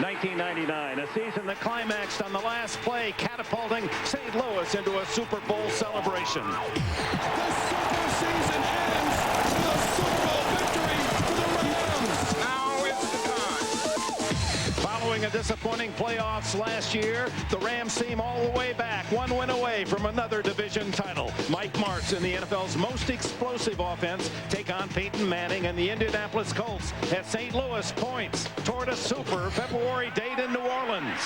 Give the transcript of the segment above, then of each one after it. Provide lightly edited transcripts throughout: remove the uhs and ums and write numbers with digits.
1999, a season that climaxed on the last play, catapulting St. Louis into a Super Bowl celebration. The super season ends with a Super Bowl victory for the Rams. Now is the time. Following a disappointing playoffs last year, the Rams seem all the way back, one win away from another division title. Mike Martz and the NFL's most explosive offense take on Peyton Manning and the Indianapolis Colts as St. Louis points toward a super February date in New Orleans.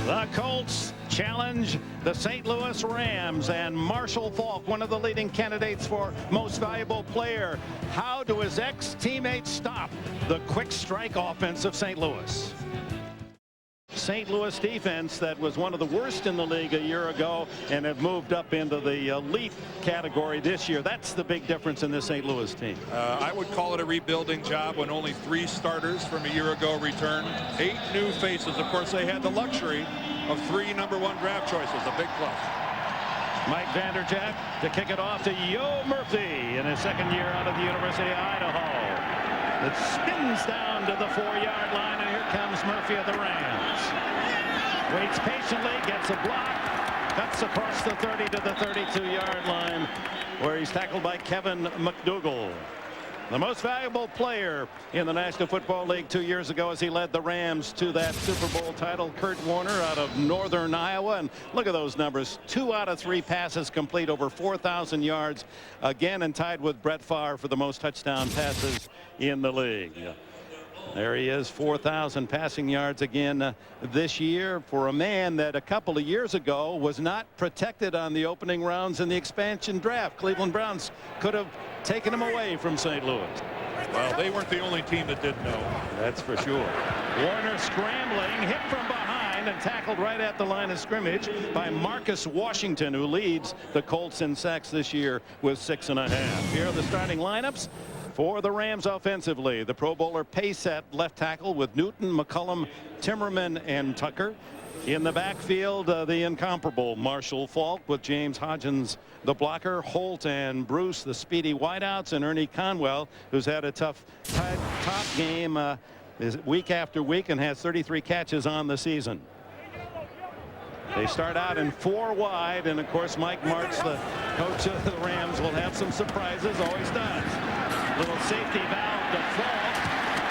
The Colts challenge the St. Louis Rams, and Marshall Faulk, one of the leading candidates for most valuable player. How do his ex-teammates stop the quick strike offense of St. Louis? St. Louis defense that was one of the worst in the league a year ago and have moved up into the elite category this year. That's the big difference in this St. Louis team. I would call it a rebuilding job when only 3 starters from a year ago returned. 8 new faces. Of course, they had the luxury of 3 #1 draft choices, a big plus. Mike Vanderjagt to kick it off to Yo Murphy in his second year out of the University of Idaho. It spins down to the 4-yard line, and here comes Murphy of the Rams. Waits patiently, gets a block, cuts across the 30 to the 32-yard line, where he's tackled by Kevin McDougal. The most valuable player in the National Football League 2 years ago as he led the Rams to that Super Bowl title, Kurt Warner out of northern Iowa. And look at those numbers. 2 out of 3 passes complete, over 4,000 yards again, and tied with Brett Favre for the most touchdown passes in the league. There he is, 4,000 passing yards again this year for a man that a couple of years ago was not protected on the opening rounds in the expansion draft. Cleveland Browns could have taken him away from St. Louis. Well, they weren't the only team that didn't know. That's for sure. Warner scrambling, hit from behind and tackled right at the line of scrimmage by Marcus Washington, who leads the Colts in sacks this year with 6.5. Here are the starting lineups for the Rams offensively. The Pro Bowler Pace at left tackle with Newton, McCullum, Timmerman, and Tucker. In the backfield, the incomparable Marshall Faulk with James Hodgins, the blocker, Holt and Bruce, the speedy wideouts, and Ernie Conwell, who's had a tough top game week after week and has 33 catches on the season. They start out in 4 wide, and of course Mike Martz, the coach of the Rams, will have some surprises, always does. Little safety valve to Faulk,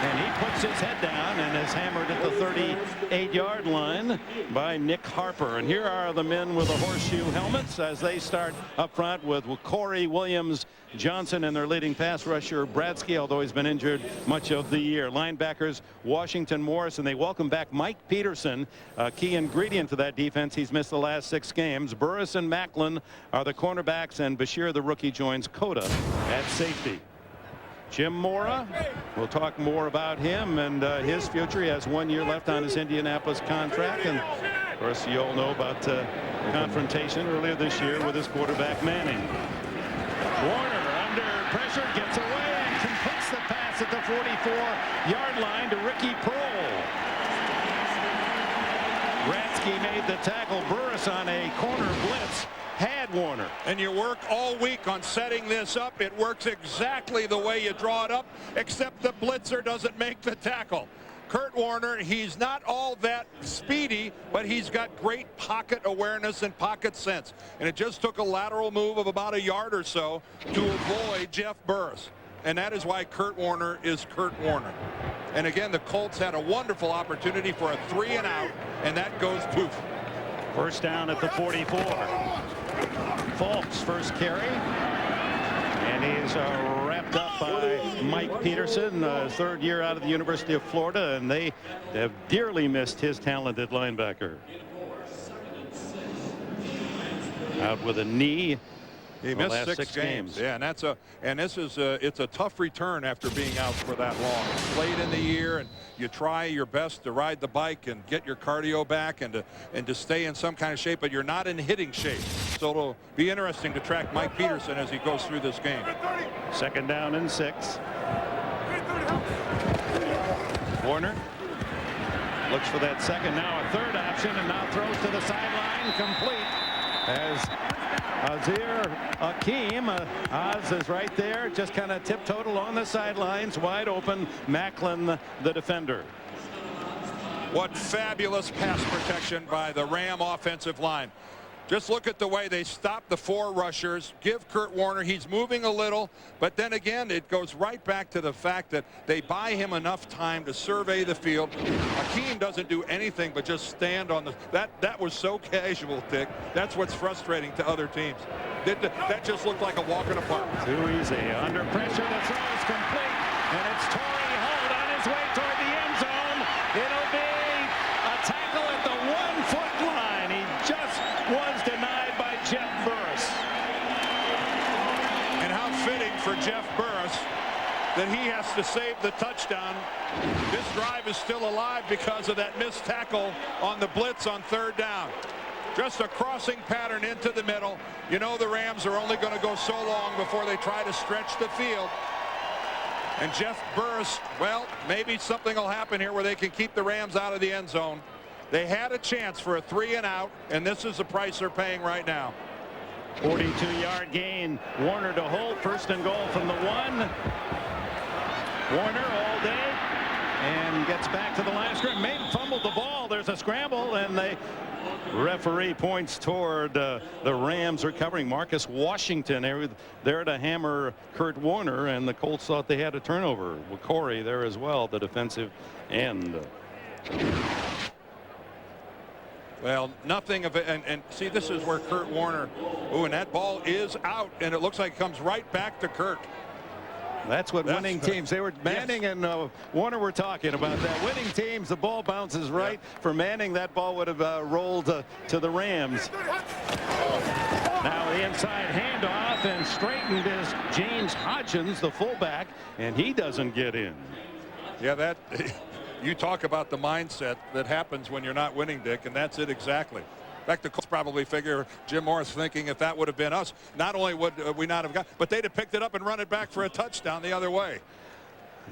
and he puts his head down and is hammered at the 38-yard line by Nick Harper. And here are the men with the horseshoe helmets as they start up front with Corey Williams Johnson and their leading pass rusher Bradsky, although he's been injured much of the year. Linebackers Washington, Morris, and they welcome back Mike Peterson, a key ingredient to that defense. He's missed the last 6 games. Burris and Macklin are the cornerbacks, and Bashir, the rookie, joins Coda at safety. Jim Mora, we'll talk more about him and his future. He has 1 year left on his Indianapolis contract, and of course you all know about confrontation earlier this year with his quarterback Manning. Warner under pressure gets away and completes the pass at the 44-yard line to Ricky Prohl. Bradsky made the tackle. Burris on a corner blitz had Warner. And you work all week on setting this up. It works exactly the way you draw it up, except the blitzer doesn't make the tackle. Kurt Warner, he's not all that speedy, but he's got great pocket awareness and pocket sense. And it just took a lateral move of about 1 yard or so to avoid Jeff Burris. And that is why Kurt Warner is Kurt Warner. And again, the Colts had a wonderful opportunity for a 3-and-out, and that goes poof. First down at the 44. Faulk's first carry, and he's wrapped up by Mike Peterson, 3rd year out of the University of Florida, and they have dearly missed his talented linebacker. Out with a knee. He missed 6 games. Yeah, and it's a tough return after being out for that long. It's late in the year, and you try your best to ride the bike and get your cardio back and to stay in some kind of shape, but you're not in hitting shape. So it'll be interesting to track Mike Peterson as he goes through this game. 2nd down and 6. Warner looks for that second, now a third option, and now throws to the sideline, complete. As Azir Akeem, Oz is right there, just kind of tiptoed along the sidelines, wide open. Macklin, the defender. What fabulous pass protection by the Ram offensive line. Just look at the way they stop the 4 rushers, give Kurt Warner, he's moving a little, but then again, it goes right back to the fact that they buy him enough time to survey the field. Akeem doesn't do anything but just stand on the, that was so casual, Dick. That's what's frustrating to other teams. That just looked like a walk in the park. Too easy. Under pressure, the throw is complete, and it's Torrey Holt on his way toward the end zone. It'll be a tackle at the 1-foot line. He just was denied by Jeff Burris. And how fitting for Jeff Burris that he has to save the touchdown. This drive is still alive because of that missed tackle on the blitz on 3rd down. Just a crossing pattern into the middle. You know the Rams are only going to go so long before they try to stretch the field. And Jeff Burris, well, maybe something will happen here where they can keep the Rams out of the end zone. They had a chance for a 3 and out, and this is the price they're paying right now. 42-yard gain. Warner to Holt. 1st and goal from the 1. Warner all day and gets back to the line of scrimmage. Maybe fumbled the ball. There's a scramble, and the referee points toward the Rams recovering. Marcus Washington there to hammer Kurt Warner, and the Colts thought they had a turnover. With Corey there as well, the defensive end. Well, nothing of it, and see, this is where Kurt Warner, and that ball is out, and it looks like it comes right back to Kurt. That's what winning teams, they were Manning and Warner were talking about that. Winning teams, the ball bounces right. For Manning, that ball would have rolled to the Rams. Now the inside handoff, and straightened is James Hodgins, the fullback, and he doesn't get in. Yeah, that you talk about the mindset that happens when you're not winning, Dick, and that's it exactly. In fact, the Colts probably figure Jim Morris thinking if that would have been us, not only would we not have got, but they'd have picked it up and run it back for a touchdown the other way.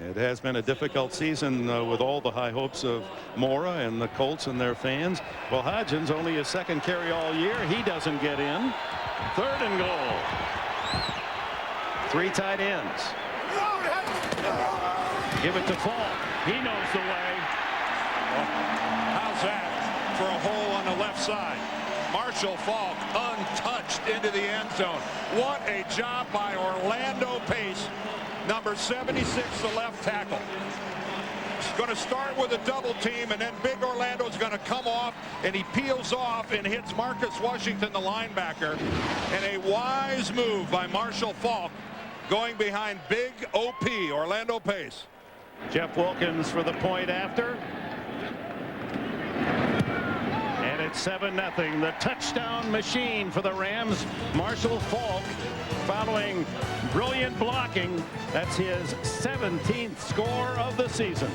It has been a difficult season with all the high hopes of Mora and the Colts and their fans. Well, Hodgins only his 2nd carry all year. He doesn't get in. 3rd and goal. 3 tight ends. Give it to Falk. He knows the way. How's that for a hole on the left side? Marshall Falk untouched into the end zone. What a job by Orlando Pace, number 76, the left tackle. He's going to start with a double team, and then big Orlando's going to come off, and he peels off and hits Marcus Washington, the linebacker. And a wise move by Marshall Falk, going behind big OP, Orlando Pace. Jeff Wilkins for the point after. And it's 7-0. The touchdown machine for the Rams. Marshall Falk following brilliant blocking. That's his 17th score of the season.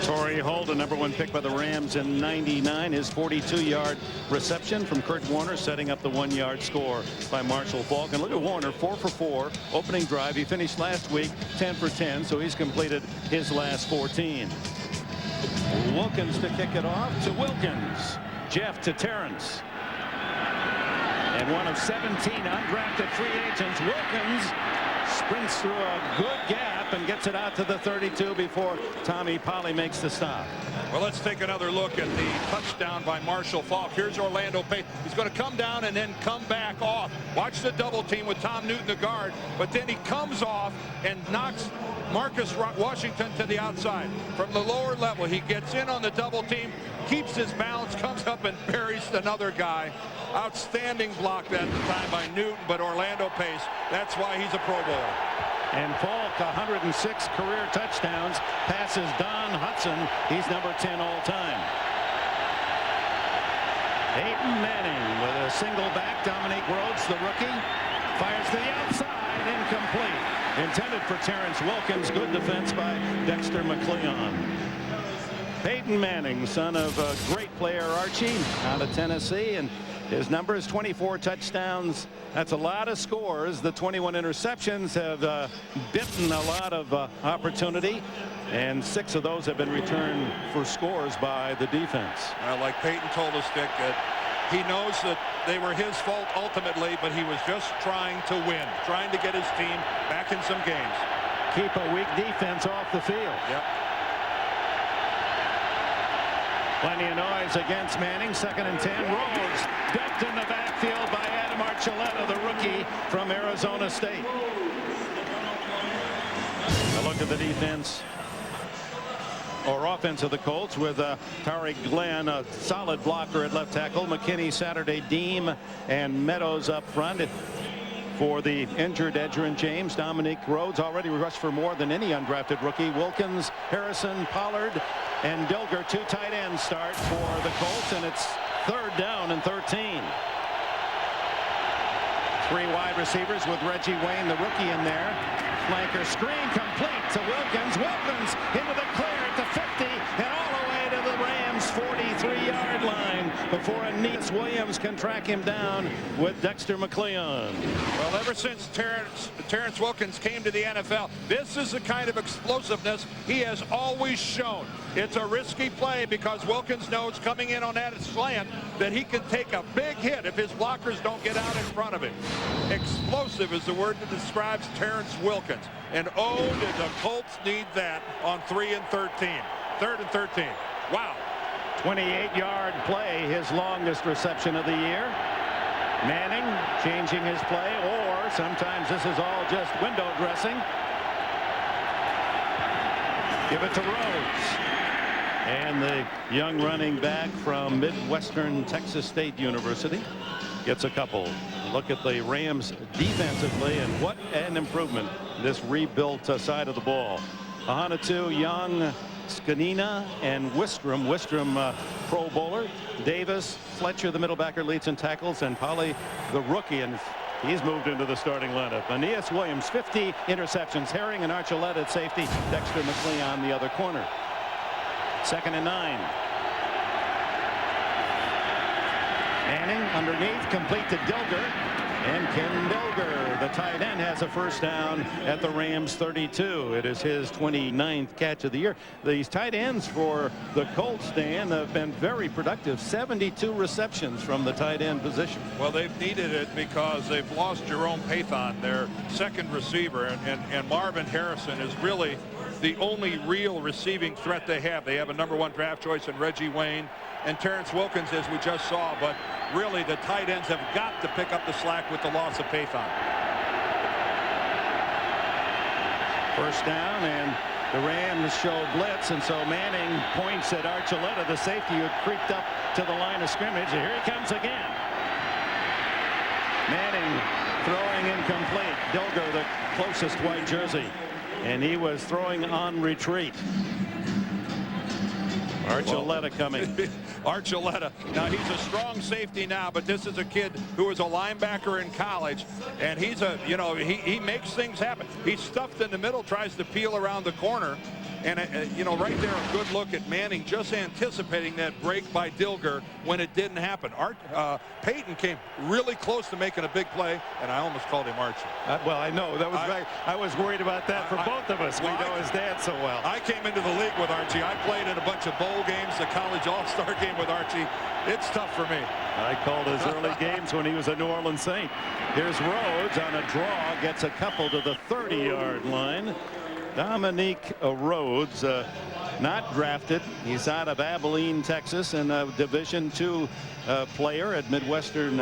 Torrey Holt, a #1 pick by the Rams in '99. His 42-yard reception from Kurt Warner, setting up the 1-yard score by Marshall Falk. And look at Warner, 4 for 4 opening drive. He finished last week 10 for 10, so he's completed his last 14. Wilkins to kick it off to Wilkins. Jeff to Terrence. And one of 17 undrafted free agents, Wilkins sprints through a good gap and gets it out to the 32 before Tommy Polley makes the stop. Well, let's take another look at the touchdown by Marshall Falk. Here's Orlando Pace. He's going to come down and then come back off. Watch the double team with Tom Newton, the guard, but then he comes off and knocks Marcus Washington to the outside. From the lower level, he gets in on the double team, keeps his balance, comes up and buries another guy. Outstanding block that time by Newton, but Orlando Pace, that's why he's a Pro Bowler. And Falk, 106 career touchdowns, passes Don Hudson. He's number 10 all time. Peyton Manning with a single back. Dominique Rhodes, the rookie, fires to the outside, incomplete. Intended for Terrence Wilkins. Good defense by Dexter McCleon. Peyton Manning, son of a great player Archie out of Tennessee, and his number is 24 touchdowns. That's a lot of scores. The 21 interceptions have bitten a lot of opportunity, and 6 of those have been returned for scores by the defense. Like Peyton told us, Dick, that he knows that they were his fault ultimately, but he was just trying to win, trying to get his team back in some games. Keep a weak defense off the field. Yep. Plenty of noise against Manning. 2nd and 10. Rhodes dumped in the backfield by Adam Archuleta, the rookie from Arizona State. A look at the defense or offense of the Colts with Tariq Glenn, a solid blocker at left tackle. McKinney, Saturday, Deem, and Meadows up front. For the injured Edgerrin James, Dominique Rhodes already rushed for more than any undrafted rookie. Wilkins, Harrison, Pollard, and Dilger, 2 tight ends start for the Colts, and it's 3rd down and 13. 3 wide receivers with Reggie Wayne, the rookie, in there. Flanker screen complete to Wilkins. Wilkins into the clear at the 50 and all the way to the Rams 43-yard line before Aeneas Williams can track him down with Dexter McCleon. Well, ever since Terrence Wilkins came to the NFL, this is the kind of explosiveness he has always shown. It's a risky play because Wilkins knows coming in on that slant that he can take a big hit if his blockers don't get out in front of him. Explosive is the word that describes Terrence Wilkins. And oh, did the Colts need that on 3rd and 13. Wow. 28-yard play, his longest reception of the year. Manning changing his play, or sometimes this is all just window dressing. Give it to Rhodes. And the young running back from Midwestern Texas State University gets a couple. Look at the Rams defensively, and what an improvement this rebuilt side of the ball. Ahanotu, Young, Skanina, and Wistrom. Wistrom, Pro Bowler. Davis, Fletcher, the middle backer, leads in tackles, and Polly, the rookie, and he's moved into the starting lineup. Aeneas Williams, 50 interceptions. Herring and Archuleta at safety. Dexter McCleon, the other corner. 2nd and 9. Manning underneath, complete to Dilger. And Ken Dilger, the tight end, has a 1st down at the Rams 32. It is his 29th catch of the year. These tight ends for the Colts, Dan, have been very productive. 72 receptions from the tight end position. Well, they've needed it because they've lost Jerome Pathon, their 2nd receiver, and Marvin Harrison is really the only real receiving threat they have. They have a #1 draft choice in Reggie Wayne and Terrence Wilkins, as we just saw, but really the tight ends have got to pick up the slack with the loss of Pathon. 1st down, and the Rams show blitz, and so Manning points at Archuleta, the safety, who creeped up to the line of scrimmage, and here he comes again. Manning throwing incomplete. Dilger, the closest white jersey, and he was throwing on retreat. Archuleta coming. Archuleta. Now, he's a strong safety now, but this is a kid who was a linebacker in college, and he's a, he makes things happen. He's stuffed in the middle, tries to peel around the corner, and, right there, a good look at Manning just anticipating that break by Dilger when it didn't happen. Peyton came really close to making a big play, and I almost called him Archie. Well, I know. That was I was worried about that for both of us. We know his dad so well. I came into the league with Archie. I played in a bunch of bowl games, the college all-star game with Archie. It's tough for me. I called his early games when he was a New Orleans Saint. Here's Rhodes on a draw, gets a couple to the 30-yard line. Dominique Rhodes, not drafted. He's out of Abilene, Texas, and a Division II player at Midwestern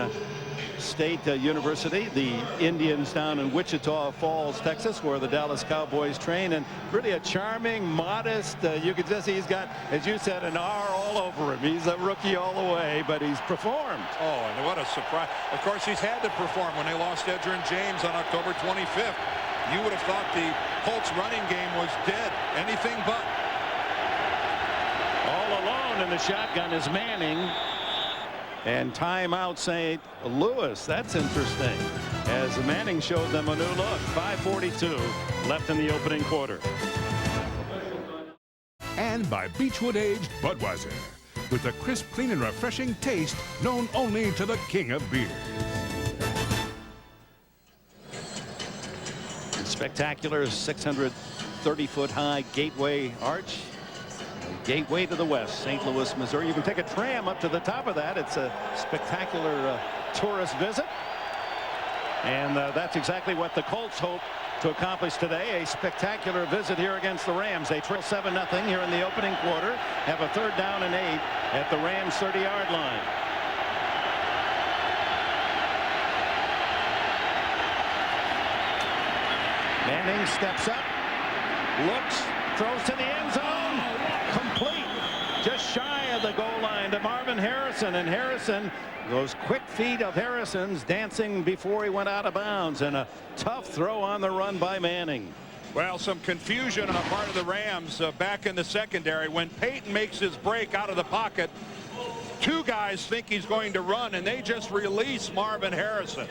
State University. The Indians down in Wichita Falls, Texas, where the Dallas Cowboys train, and really a charming, modest, you could just see he's got, as you said, an R all over him. He's a rookie all the way, but he's performed. Oh, and what a surprise. Of course, he's had to perform when they lost Edgerrin James on October 25th. You would have thought the Colts running game was dead. Anything but. All alone in the shotgun is Manning. And timeout St. Louis. That's interesting, as Manning showed them a new look. 5:42 left in the opening quarter. And by Beechwood Aged Budweiser, with a crisp, clean, and refreshing taste known only to the king of beers. Spectacular 630-foot high gateway arch. Gateway to the west, St. Louis, Missouri. You can take a tram up to the top of that. It's a spectacular tourist visit. And that's exactly what the Colts hope to accomplish today. A spectacular visit here against the Rams. They trail 7-0 here in the opening quarter. Have a 3rd down and 8 at the Rams 30-yard line. Manning steps up, looks, throws to the end zone, complete, just shy of the goal line to Marvin Harrison. And Harrison, those quick feet of Harrison's dancing before he went out of bounds, and a tough throw on the run by Manning. Well, some confusion on the part of the Rams back in the secondary. When Peyton makes his break out of the pocket, 2 guys think he's going to run, and they just release Marvin Harrison.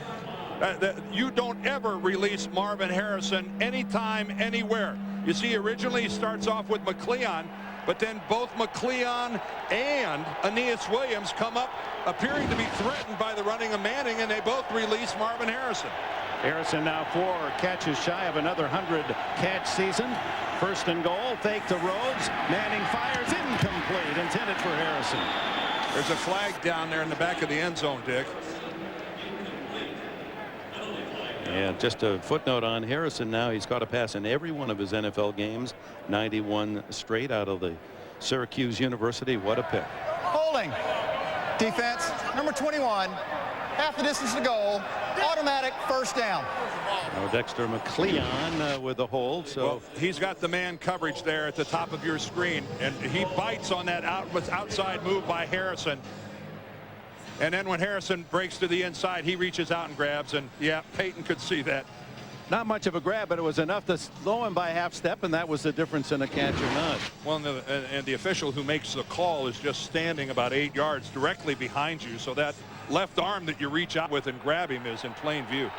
You don't ever release Marvin Harrison anytime, anywhere. You see, originally he starts off with McCleon, but then both McCleon and Aeneas Williams come up appearing to be threatened by the running of Manning, and they both release Marvin Harrison. Harrison now 4 catches shy of another 100-catch season. 1st and goal, fake to Rhodes. Manning fires, incomplete, intended for Harrison. There's a flag down there in the back of the end zone, Dick. And just a footnote on Harrison now. He's caught a pass in every one of his NFL games. 91 straight out of the Syracuse University. What a pick. Holding. Defense, number 21. Half the distance to goal. Automatic 1st down. Now Dexter McCleon with the hold. So well, he's got the man coverage there at the top of your screen, and he bites on that outside move by Harrison. And then when Harrison breaks to the inside, he reaches out and grabs, and yeah, Peyton could see that. not much of a grab, but it was enough to slow him by half step, and that was the difference in a catch or not. Well, and the official who makes the call is just standing about 8 yards directly behind you, so that left arm that you reach out with and grab him is in plain view.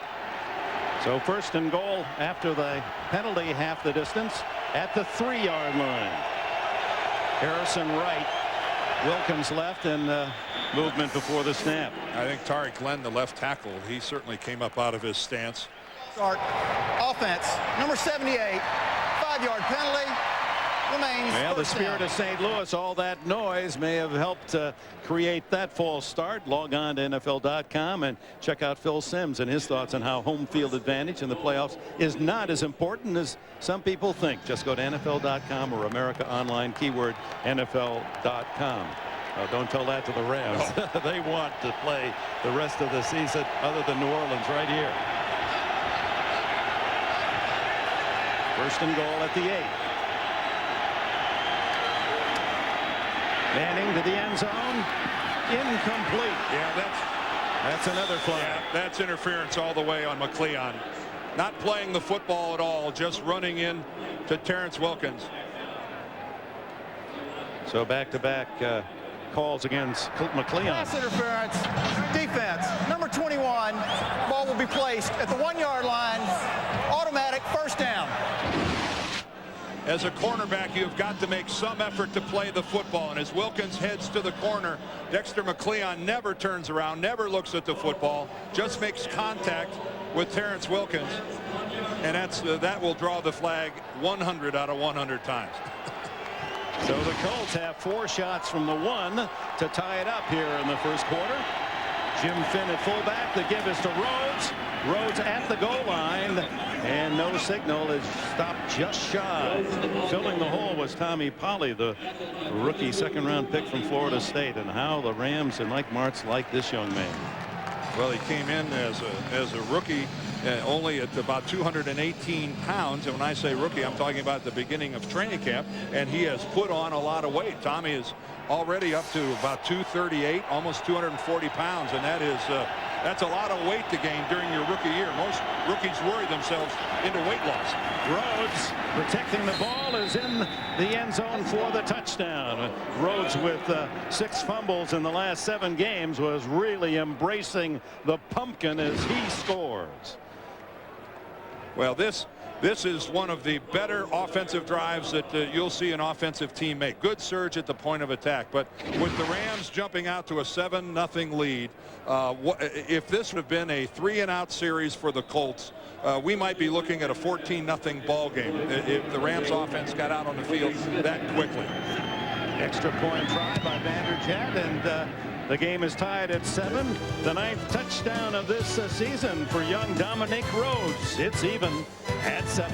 So first and goal after the penalty, half the distance at the 3-yard line. Harrison right, Wilkins left, and movement before the snap. I think Tariq Glenn, the left tackle, he certainly came up out of his stance. Start offense, number 78, 5-yard penalty. Remains. Well, the spirit down. of St. Louis, all that noise may have helped create that false start. Log on to NFL.com and check out Phil Simms and his thoughts on how home field advantage in the playoffs is not as important as some people think. Just go to NFL.com or America Online, keyword NFL.com. Don't tell that to the Rams. No. They want to play the rest of the season other than New Orleans right here. First and goal at the 8. Manning to the end zone. Incomplete. Yeah, that's another flag. Yeah, that's interference all the way on McCleon. Not playing the football at all, just running in to Terrence Wilkins. So back-to-back calls against McCleon. Pass interference. Defense, number 21. Ball will be placed at the 1-yard line. Automatic first down. As a cornerback, you've got to make some effort to play the football. And as Wilkins heads to the corner, Dexter McCleon never turns around, never looks at the football, just makes contact with Terrence Wilkins. And that will draw the flag 100 out of 100 times. So the Colts have 4 shots from the 1 to tie it up here in the first quarter. Jim Finn at fullback. The give is to Rhodes. Rhodes at the goal line, and no signal, is stopped just shy. Filling the hole was Tommy Polley, the rookie second-round pick from Florida State. And how the Rams and Mike Martz like this young man. Well, he came in as a rookie, only at about 218 pounds. And when I say rookie, I'm talking about the beginning of training camp. And he has put on a lot of weight. Tommy is already up to about 238, almost 240 pounds. And that's a lot of weight to gain during your rookie year. Most rookies worry themselves into weight loss. Rhodes protecting the ball, is in the end zone for the touchdown. Rhodes, with 6 fumbles in the last 7 games, was really embracing the pumpkin as he scores. Well, this is one of the better offensive drives that you'll see an offensive team make. Good surge at the point of attack, but with the Rams jumping out to a 7-0 lead, if this would have been a 3-and-out series for the Colts, we might be looking at a 14-0 ball game if the Rams offense got out on the field that quickly. Extra point try by Vanderjagt, and the game is tied at 7. The 9th touchdown of this season for young Dominique Rhodes. It's even at 7.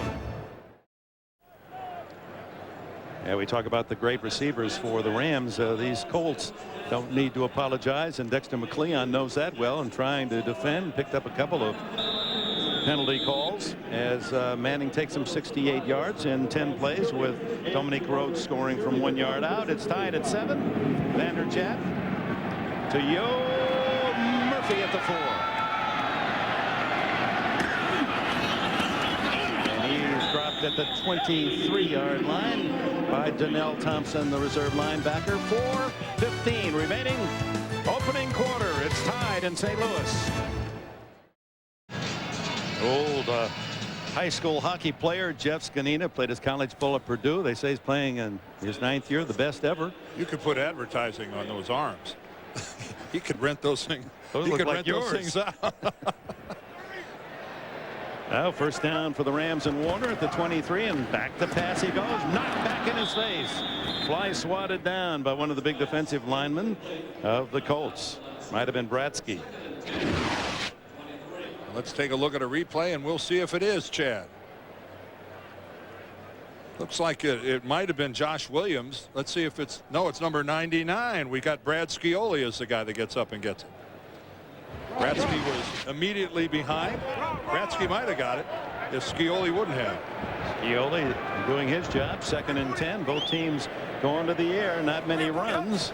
Yeah, we talk about the great receivers for the Rams. These Colts don't need to apologize, and Dexter McCleon knows that well, and trying to defend. Picked up a couple of penalty calls as Manning takes him 68 yards in 10 plays, with Dominique Rhodes scoring from 1 yard out. It's tied at 7. Vanderjagt to Yo Murphy at the 4. And he's dropped at the 23-yard line by Donnell Thompson, the reserve linebacker. 4:15 remaining. Opening quarter. It's tied in St. Louis. Old high school hockey player Jeff Skanina played his college ball at Purdue. They say he's playing in his 9th year, the best ever. You could put advertising on those arms. He could rent those things. Those look like yours. Those things out. Now first down for the Rams and Warner at the 23, and back the pass he goes. Knocked back in his face. Fly swatted down by one of the big defensive linemen of the Colts. Might have been Bratsky. Let's take a look at a replay and we'll see if it is Chad. Looks like it might have been Josh Williams. Let's see if it's it's number 99. We got Brad Scioli as the guy that gets up and gets it. Bratsky was immediately behind. Bratsky might have got it if Scioli wouldn't have. Scioli doing his job. 2nd and 10. Both teams going to the air. Not many runs.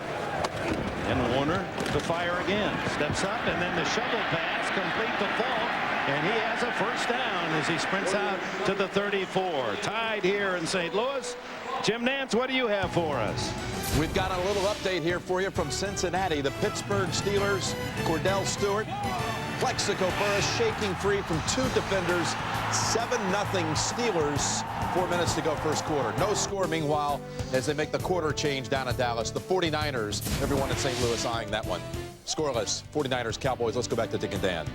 And Warner to fire again. Steps up, and then the shovel pass complete to Falk. And he has a first down as he sprints out to the 34. Tied here in St. Louis. Jim Nantz, what do you have for us? We've got a little update here for you from Cincinnati. The Pittsburgh Steelers, Cordell Stewart, Plexico Burress shaking free from 2 defenders. 7-0 Steelers. 4 minutes to go first quarter. No score meanwhile as they make the quarter change down in Dallas. The 49ers, everyone in St. Louis eyeing that one. Scoreless. 49ers Cowboys. Let's go back to Dick and Dan.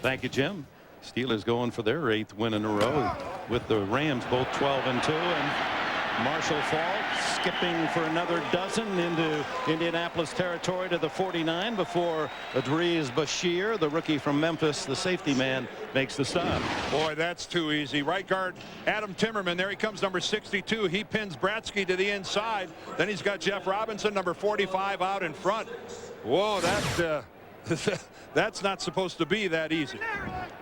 Thank you, Jim. Steelers going for their 8th win in a row with the Rams both 12-2, and Marshall Faulk skipping for another dozen into Indianapolis territory to the 49 before Adriz Bashir, the rookie from Memphis, the safety man, makes the stop. Boy, that's too easy. Right guard Adam Timmerman. There he comes, number 62. He pins Bratsky to the inside. Then he's got Jeff Robinson, number 45, out in front. Whoa, that's not supposed to be that easy.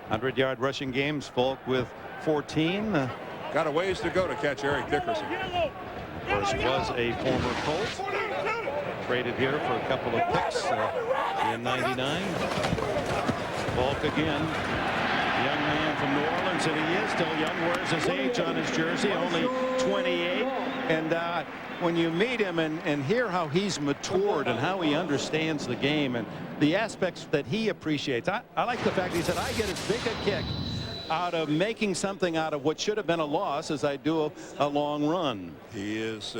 100-yard rushing games. Falk with 14. Got a ways to go to catch Eric Dickerson. Of course, was a former Colt. Traded here for a couple of picks in '99. Falk again. Young man from New Orleans, and he is still young. Wears his age on his jersey, only 28. And when you meet him and hear how he's matured and how he understands the game and the aspects that he appreciates, I like the fact he said, I get as big a kick out of making something out of what should have been a loss as I do a long run. He is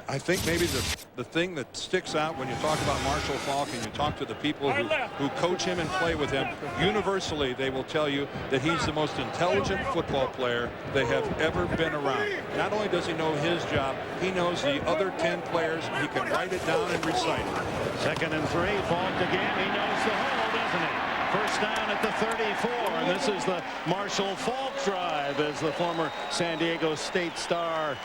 I think maybe the thing that sticks out when you talk about Marshall Faulk and you talk to the people who coach him and play with him, universally they will tell you that he's the most intelligent football player they have ever been around. Not only does he know his job, he knows the other 10 players. He can write it down and recite it. 2nd and 3. Faulk again. He knows the hole, doesn't he? First down at the 34, and this is the Marshall Faulk drive as the former San Diego State star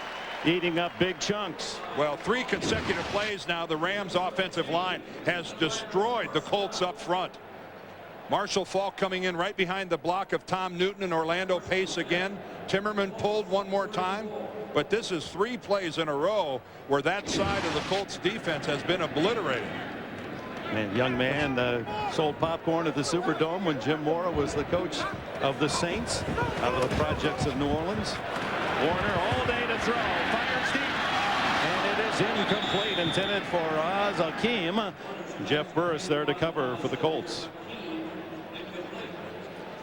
eating up big chunks. Well, 3 consecutive plays now. The Rams offensive line has destroyed the Colts up front. Marshall Faulk coming in right behind the block of Tom Newton and Orlando Pace again. Timmerman pulled one more time, but this is 3 plays in a row where that side of the Colts defense has been obliterated. And young man sold popcorn at the Superdome when Jim Mora was the coach of the Saints out of the projects of New Orleans. Warner all day to throw, fires deep, and it is incomplete, intended for Oz Hakeem. Jeff Burris there to cover for the Colts.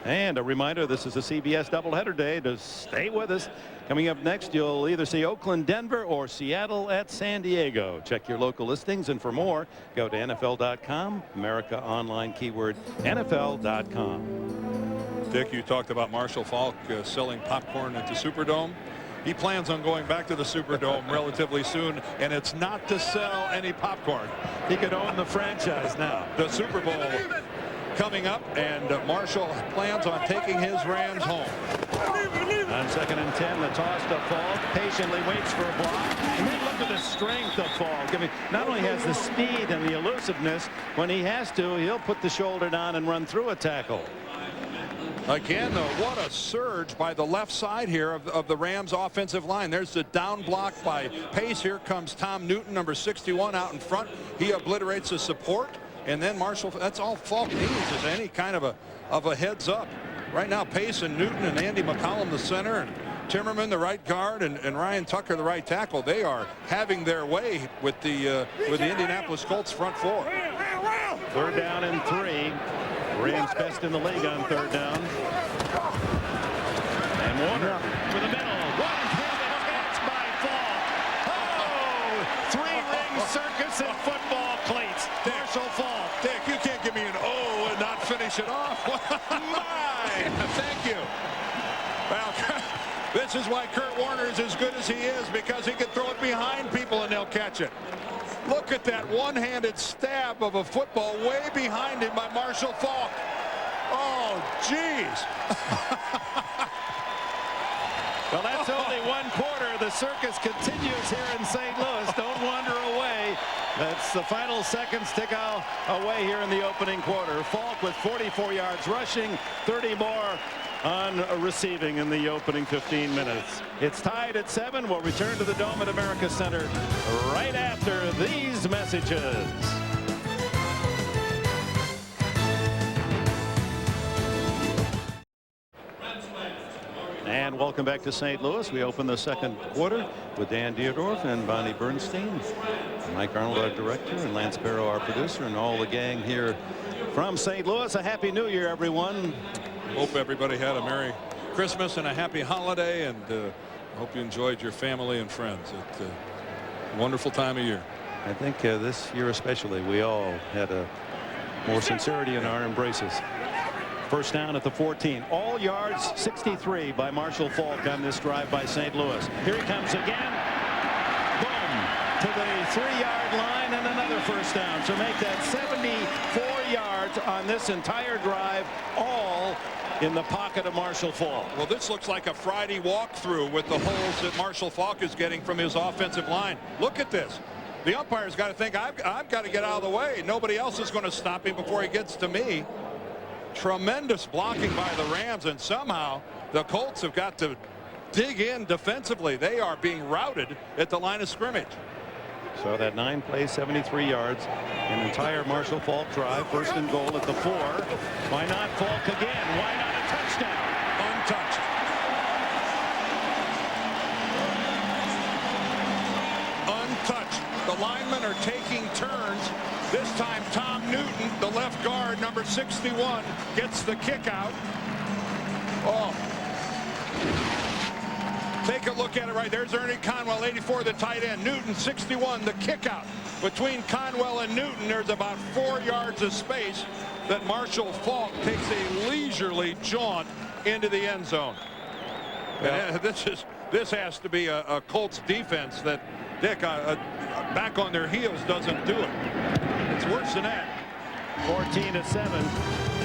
And a reminder, this is a CBS doubleheader day, to stay with us. Coming up next, you'll either see Oakland, Denver, or Seattle at San Diego. Check your local listings, and for more, go to NFL.com, America Online, keyword NFL.com. Dick, you talked about Marshall Faulk selling popcorn at the Superdome. He plans on going back to the Superdome relatively soon, and it's not to sell any popcorn. He could own the franchise now. The Super Bowl coming up, and Marshall plans on taking his Rams home. On 2nd and 10, the toss to Faulk, patiently waits for a block, and then look at the strength of Faulk. I mean, not only has the speed and the elusiveness, when he has to, he'll put the shoulder down and run through a tackle. Again, though, what a surge by the left side here of the Rams offensive line. There's the down block by Pace. Here comes Tom Newton, number 61, out in front. He obliterates the support, and then Marshall, that's all Faulk needs, is any kind of a heads up. Right now, Pace and Newton and Andy McCollum the center, and Timmerman the right guard, and Ryan Tucker the right tackle. They are having their way with the Indianapolis Colts front four. 3rd down and 3. Rams best in the league on 3rd down. And Warner for the middle. One-handed catch by Faulk. Oh, 3-ring circus in football cleats. Marshall Faulk. Dick, you can't give me an O and not finish it off. Mine. Thank you. Well, this is why Kurt Warner is as good as he is, because he can throw it behind people and they'll catch it. Look at that one-handed stab of a football way behind him by Marshall Faulk. Oh, jeez. Well, that's only one quarter. The circus continues here in St. Louis. Don't wander away. That's the final seconds tick away here in the opening quarter. Faulk with 44 yards rushing, 30 more on receiving in the opening 15 minutes. It's tied at 7. We'll return to the Dome at America Center right after these messages. And welcome back to St. Louis. We open the second quarter with Dan Dierdorf and Bonnie Bernstein, Mike Arnold, our director, and Lance Barrow, our producer, and all the gang here from St. Louis. A happy New Year, everyone. Hope everybody had a Merry Christmas and a happy holiday, and hope you enjoyed your family and friends. It's a wonderful time of year. I think this year especially, we all had a more sincerity in our embraces. 1st down at the 14. All yards 63 by Marshall Faulk on this drive by St. Louis. Here he comes again. Boom. To the 3-yard line, and another 1st down. So make that 74 yards on this entire drive, all in the pocket of Marshall Faulk. Well, this looks like a Friday walkthrough with the holes that Marshall Faulk is getting from his offensive line. Look at this. The umpire's got to think, I've got to get out of the way. Nobody else is going to stop him before he gets to me. Tremendous blocking by the Rams, and somehow the Colts have got to dig in defensively. They are being routed at the line of scrimmage. So that 9 plays, 73 yards, an entire Marshall Faulk drive. 1st and goal at the 4. Why not Faulk again? Why not a touchdown? Untouched. Untouched. The linemen are taking turns. This time Tom Newton, the left guard, number 61, gets the kick out. Oh. Take a look at it right. There's Ernie Conwell, 84, the tight end. Newton, 61, the kick out. Between Conwell and Newton, there's about 4 yards of space that Marshall Faulk takes a leisurely jaunt into the end zone. Yeah. And this has to be a Colts defense that, Dick, back on their heels doesn't do it. It's worse than that. 14-7.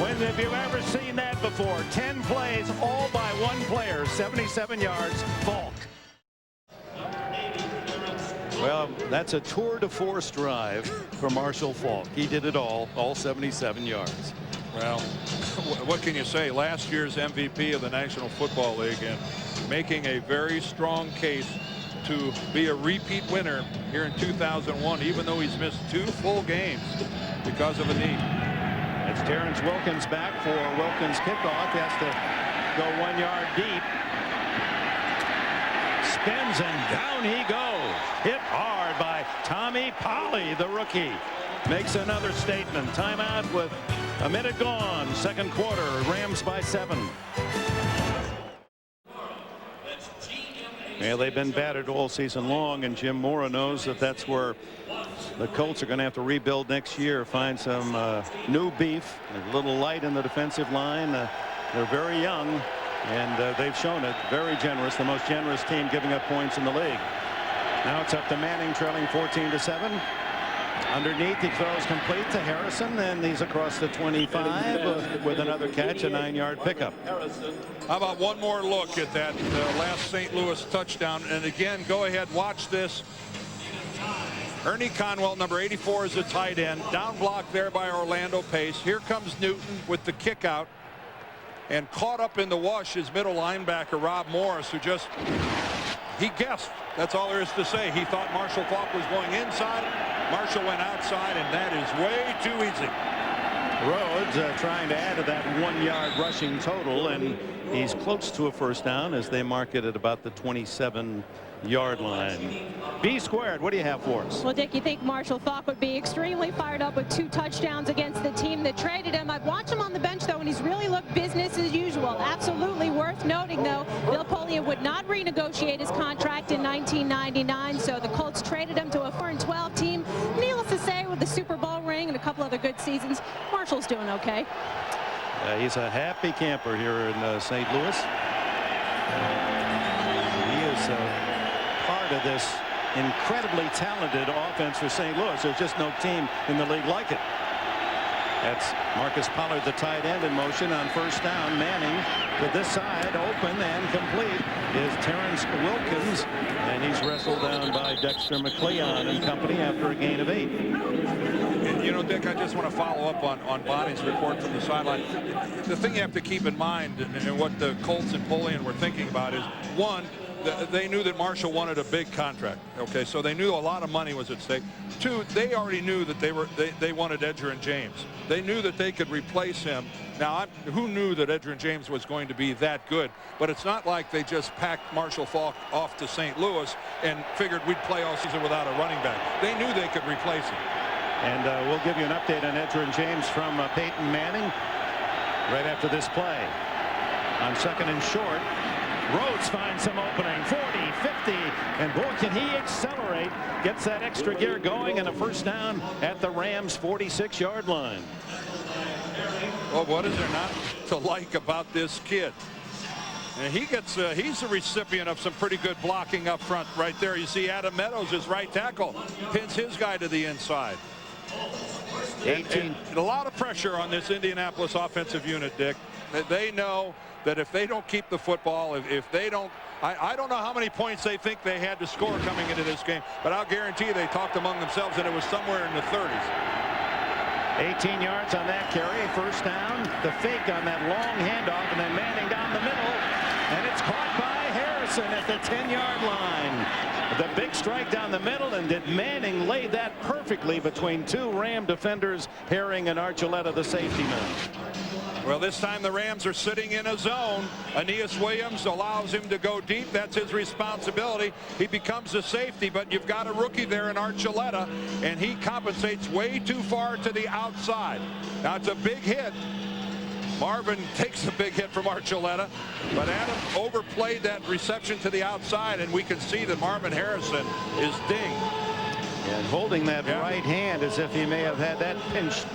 When have you ever seen that before? 10 plays, all by one player. 77 yards, Faulk. Well, that's a tour de force drive for Marshall Faulk. He did it all 77 yards. Well, what can you say? Last year's MVP of the National Football League, and making a very strong case to be a repeat winner here in 2001, even though he's missed 2 full games because of a knee. It's Terrence Wilkins back for Wilkins' kickoff. He has to go 1 yard deep. Spins and down he goes. Hit hard by Tommy Polley, the rookie. Makes another statement. Timeout with A minute gone. Second quarter. Rams by 7. Yeah, they've been battered all season long, and Jim Mora knows that that's where the Colts are going to have to rebuild next year. Find some new beef. A little light in the defensive line. They're very young, and they've shown it. Very generous. The most generous team giving up points in the league. Now it's up to Manning, trailing 14-7. Underneath, he throws complete to Harrison, and he's across the 25 with another catch, a 9-yard pickup. How about one more look at that last St. Louis touchdown? And again, go ahead, watch this. Ernie Conwell, number 84, is a tight end. Down block there by Orlando Pace. Here comes Newton with the kick out. And caught up in the wash is middle linebacker Rob Morris, who just, he guessed. That's all there is to say. He thought Marshall Faulk was going inside. Marshall went outside, and that is way too easy. Rhodes trying to add to that 1-yard rushing total, and he's close to a first down as they mark it at about the 27-yard line. B squared, what do you have for us? Well, Dick, you think Marshall Faulk would be extremely fired up with 2 touchdowns against the team that traded him. I've watched him on the bench, though, and he's really looked business as usual. Absolutely worth noting, though, Bill Polian would not renegotiate his contract in 1999, so the Colts traded him to a 4-12 team. Needless to say, with the Super Bowl ring and a couple other good seasons, Marshall's doing okay. He's a happy camper here in St. Louis. He is part of this incredibly talented offense for St. Louis. There's just no team in the league like it. That's Marcus Pollard, the tight end, in motion on first down. Manning to this side, open and complete is Terrence Wilkins, and he's wrestled down by Dexter McCleon and company after a gain of 8. You know, Dick, I just want to follow up on Bonnie's report from the sideline. The thing you have to keep in mind, and what the Colts and Polian were thinking about, is one, they knew that Marshall wanted a big contract. Okay, so they knew a lot of money was at stake. 2, they already knew that they wanted Edgerrin James. They knew that they could replace him. Now, who knew that Edgerrin James was going to be that good? But it's not like they just packed Marshall Faulk off to St. Louis and figured we'd play all season without a running back. They knew they could replace him. And we'll give you an update on Edgerrin James from Peyton Manning right after this play. On second and short, Rhodes finds some opening, 40, 50, and boy, can he accelerate. Gets that extra gear going, and a first down at the Rams' 46-yard line. Well, what is there not to like about this kid? And he gets he's a recipient of some pretty good blocking up front right there. You see Adam Meadows, his right tackle, pins his guy to the inside. 18. And a lot of pressure on this Indianapolis offensive unit, Dick. They know that if they don't keep the football, if they don't, I don't know how many points they think they had to score coming into this game, but I'll guarantee you they talked among themselves and it was somewhere in the 30s. 18 yards on that carry, first down. The fake on that long handoff, and then Manning down the middle, and it's caught by Harrison at the 10-yard line. The big strike down the middle, and did Manning lay that perfectly between 2 Ram defenders, Herring and Archuleta, the safety man. Well, this time the Rams are sitting in a zone. Aeneas Williams allows him to go deep. That's his responsibility. He becomes a safety, but you've got a rookie there in Archuleta, and he compensates way too far to the outside. Now, it's a big hit. Marvin takes a big hit from Archuleta, but Adam overplayed that reception to the outside, and we can see that Marvin Harrison is dinged. And holding that right hand as if he may have had that pinch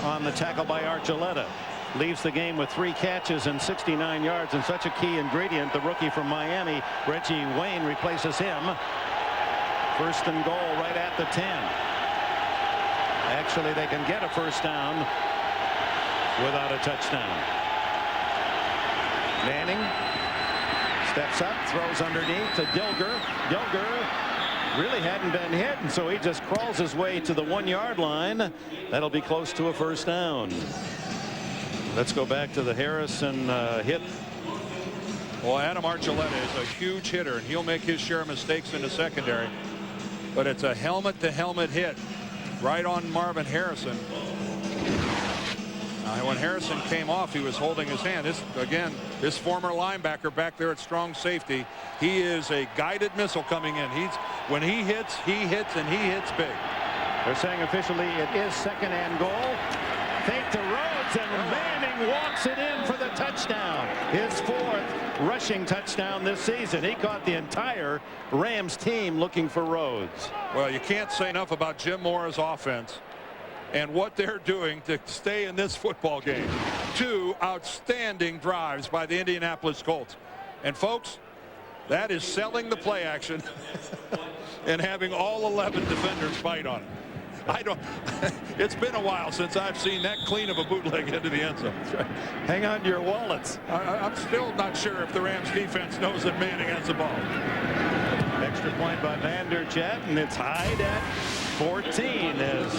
on the tackle by Archuleta. Leaves the game with 3 catches and 69 yards, and such a key ingredient. The rookie from Miami, Reggie Wayne, replaces him. First and goal right at the 10. Actually, they can get a first down without a touchdown. Manning steps up, throws underneath to Dilger. Dilger really hadn't been hit, and so he just crawls his way to the 1-yard line. That'll be close to a first down. Let's go back to the Harrison hit. Well, Adam Archuleta is a huge hitter, and he'll make his share of mistakes in the secondary. But it's a helmet-to-helmet hit right on Marvin Harrison. When Harrison came off, he was holding his hand. This former linebacker back there at strong safety, he is a guided missile coming in. When he hits, and he hits big. They're saying officially it is second and goal fake to Rhodes, and Manning walks it in for the touchdown. His 4th rushing touchdown this season. He caught the entire Rams team looking for Rhodes. Well, you can't say enough about Jim Mora's offense and what they're doing to stay in this football game. 2 outstanding drives by the Indianapolis Colts. And folks, that is selling the play action and having all 11 defenders fight on it. It's been a while since I've seen that clean of a bootleg into the end zone. Hang on to your wallets. I'm still not sure if the Rams defense knows that Manning has the ball. Extra point by Vanderjagt, and it's tied at 14 as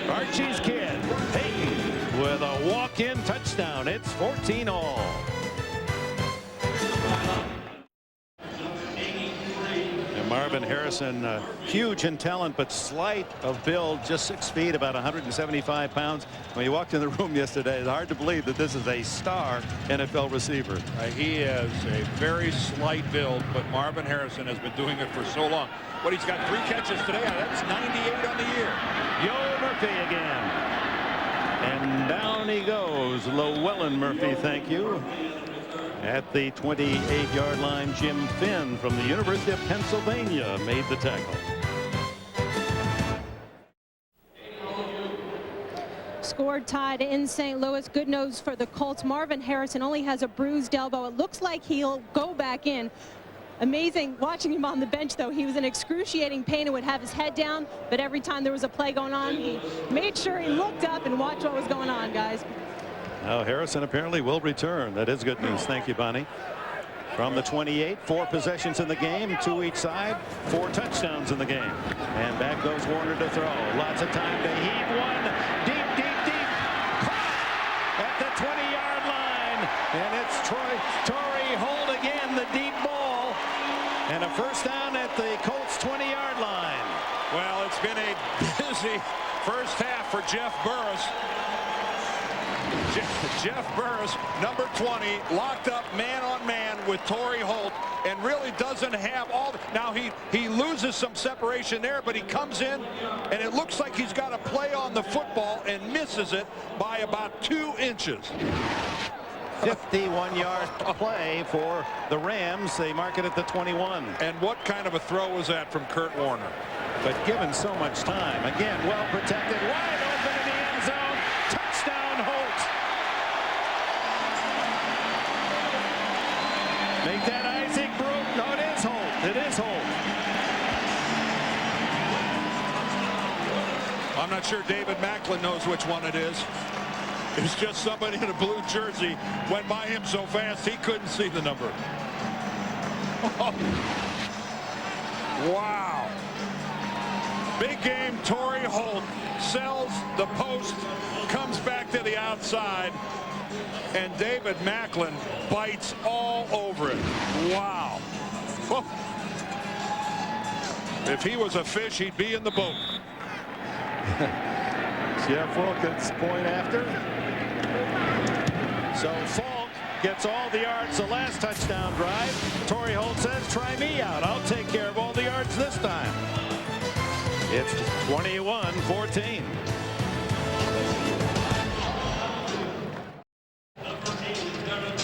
Archie's kid, Peyton, with a walk-in touchdown. It's 14-all. Marvin Harrison, huge in talent, but slight of build, just 6 feet, about 175 pounds. When you walked in the room yesterday, it's hard to believe that this is a star NFL receiver. He has a very slight build, but Marvin Harrison has been doing it for so long. But he's got 3 catches today. That's 98 on the year. Yo Murphy again. And down he goes. Llewellyn Murphy, thank you. At the 28-yard line, Jim Finn from the University of Pennsylvania made the tackle. Scored tied in St. Louis. Good news for the Colts. Marvin Harrison only has a bruised elbow. It looks like he'll go back in. Amazing watching him on the bench, though. He was in excruciating pain and would have his head down, but every time there was a play going on, he made sure he looked up and watched what was going on, guys. Now Harrison apparently will return. That is good news. Thank you, Bonnie. From the 28, 4 possessions in the game, 2 each side, 4 touchdowns in the game. And back goes Warner to throw. Lots of time to heave one. Deep, deep, deep. Caught at the 20-yard line. And it's Torrey Holt again, the deep ball. And a first down at the Colts 20-yard line. Well, it's been a busy first half for Jeff Burris. Jeff Burris, number 20, locked up man-on-man with Torrey Holt, and really doesn't have all the... Now, he loses some separation there, but he comes in, and it looks like he's got a play on the football and misses it by about 2 inches. 51-yard play for the Rams. They mark it at the 21. And what kind of a throw was that from Kurt Warner? But given so much time, again, well protected, wide open in the end zone. Touchdown, Holt. Make that Isaac Brook. No, it is Holt. It is Holt. I'm not sure David Macklin knows which one it is. It's just somebody in a blue jersey went by him so fast he couldn't see the number. Wow. Big game. Torrey Holt sells the post, comes back to the outside, and David Macklin bites all over it. Wow. If he was a fish, he'd be in the boat. Jeff Wilkins point after. So Falk gets all the yards the last touchdown drive. Torrey Holt says, try me out. I'll take care of all the yards this time. It's 21-14.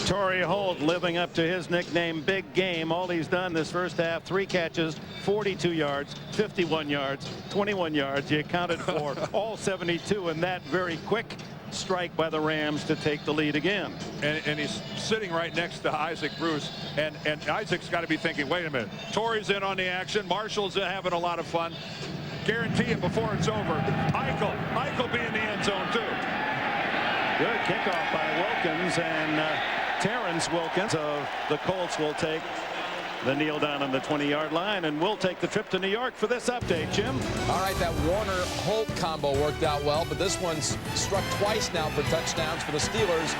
Torrey Holt living up to his nickname, Big Game. All he's done this first half, 3 catches, 42 yards, 51 yards, 21 yards. He accounted for all 72 in that very quick strike by the Rams to take the lead again. And he's sitting right next to Isaac Bruce, and Isaac's got to be thinking, wait a minute, Torrey's in on the action, Marshall's having a lot of fun. Guarantee it before it's over. Eichel be in the end zone too. Good kickoff by Wilkins, and Terrence Wilkins of the Colts will take the kneel down on the 20-yard line, and we'll take the trip to New York for this update, Jim. All right, that Warner-Holt combo worked out well, but this one's struck twice now for touchdowns for the Steelers.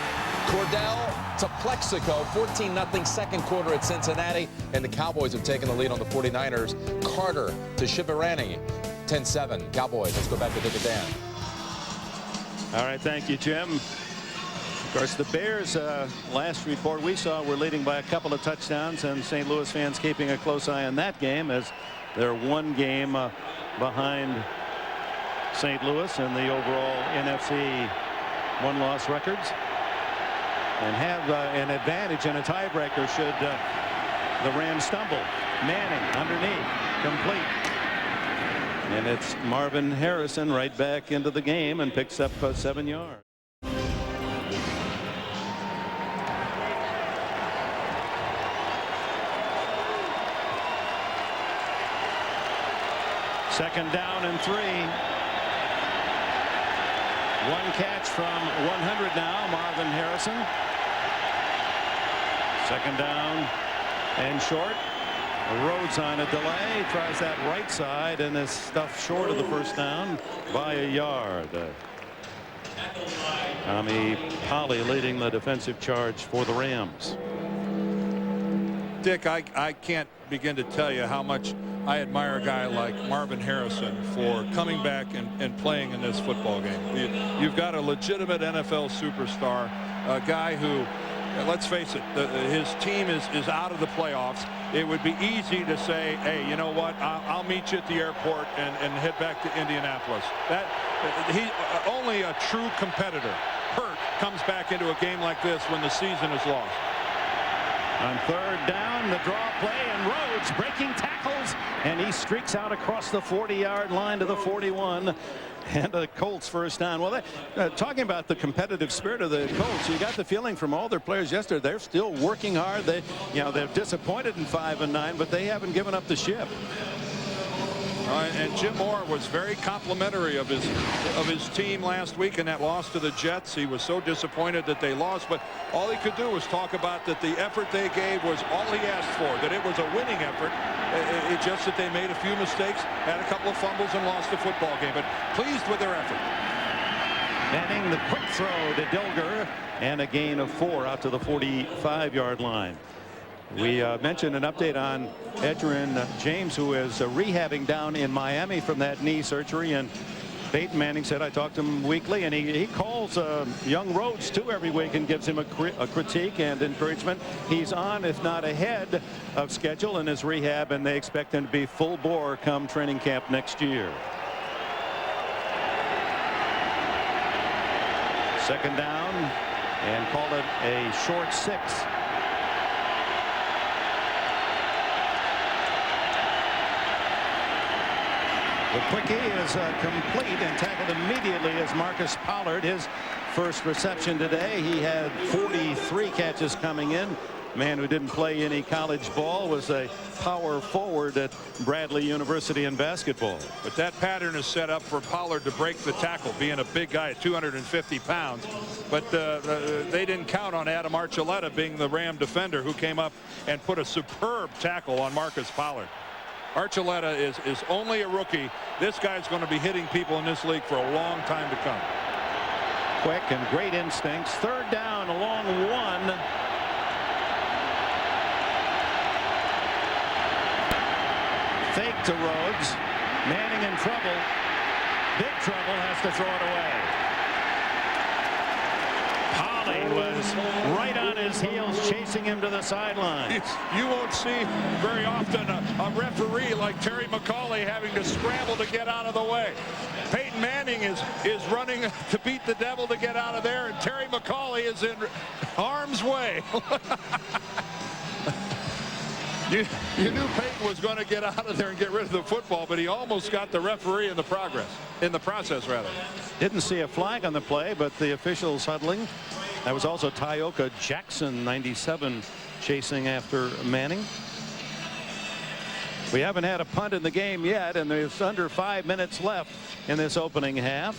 Cordell to Plexico, 14-0 second quarter at Cincinnati, and the Cowboys have taken the lead on the 49ers. Carter to Shivarani, 10-7. Cowboys. Let's go back to Dick and Dan. All right, thank you, Jim. Of course, the Bears, last report we saw, were leading by a couple of touchdowns, and St. Louis fans keeping a close eye on that game as they're 1 game behind St. Louis in the overall NFC one-loss records, and have an advantage in a tiebreaker should the Rams stumble. Manning underneath, complete. And it's Marvin Harrison right back into the game and picks up 7 yards. Second down and 3. One catch from 100 now, Marvin Harrison. Second down and short. Rhodes on a delay, tries that right side, and is stuffed short of the first down by a yard. Tommy Polley leading the defensive charge for the Rams. Dick, I can't begin to tell you how much I admire a guy like Marvin Harrison for coming back and playing in this football game. You've got a legitimate NFL superstar, a guy who, let's face it, his team is out of the playoffs. It would be easy to say, hey, you know what, I'll meet you at the airport and head back to Indianapolis. Only a true competitor, hurt, comes back into a game like this when the season is lost. On third down, the draw play, and Rhodes breaking tackles, and he streaks out across the 40-yard line to the 41. And the Colts first down. Well, talking about the competitive spirit of the Colts, you got the feeling from all their players yesterday, they're still working hard. They're disappointed in 5-9, but they haven't given up the ship. And Jim Moore was very complimentary of his team last week in that loss to the Jets. He was so disappointed that they lost, but all he could do was talk about that the effort they gave was all he asked for, that it was a winning effort. It's just that they made a few mistakes, had a couple of fumbles, and lost the football game, but pleased with their effort. Manning the quick throw to Dilger, and a gain of 4 out to the 45-yard line. We mentioned an update on Edgerrin James, who is rehabbing down in Miami from that knee surgery, and Peyton Manning said, I talk to him weekly, and he calls young Rhodes too every week and gives him a critique and encouragement. He's on, if not ahead of schedule in his rehab, and they expect him to be full bore come training camp next year. Second down, and call it a short 6. The quickie is complete and tackled immediately as Marcus Pollard, his first reception today. He had 43 catches coming in. Man who didn't play any college ball, was a power forward at Bradley University in basketball. But that pattern is set up for Pollard to break the tackle, being a big guy at 250 pounds. But they didn't count on Adam Archuleta being the Ram defender who came up and put a superb tackle on Marcus Pollard. Archuleta is only a rookie. This guy's going to be hitting people in this league for a long time to come. Quick and great instincts. Third down, along 1. Fake to Rhodes. Manning in trouble. Big trouble, has to throw it away. Polley was right on his heels, chasing him to the sideline. You won't see very often a referee like Terry McCauley having to scramble to get out of the way. Peyton Manning is running to beat the devil to get out of there, and Terry McCauley is in harm's way. You knew Peyton was going to get out of there and get rid of the football, but he almost got the referee in the process. Didn't see a flag on the play, but the officials huddling. That was also Tyoka Jackson, 97, chasing after Manning. We haven't had a punt in the game yet, and there's under 5 minutes left in this opening half.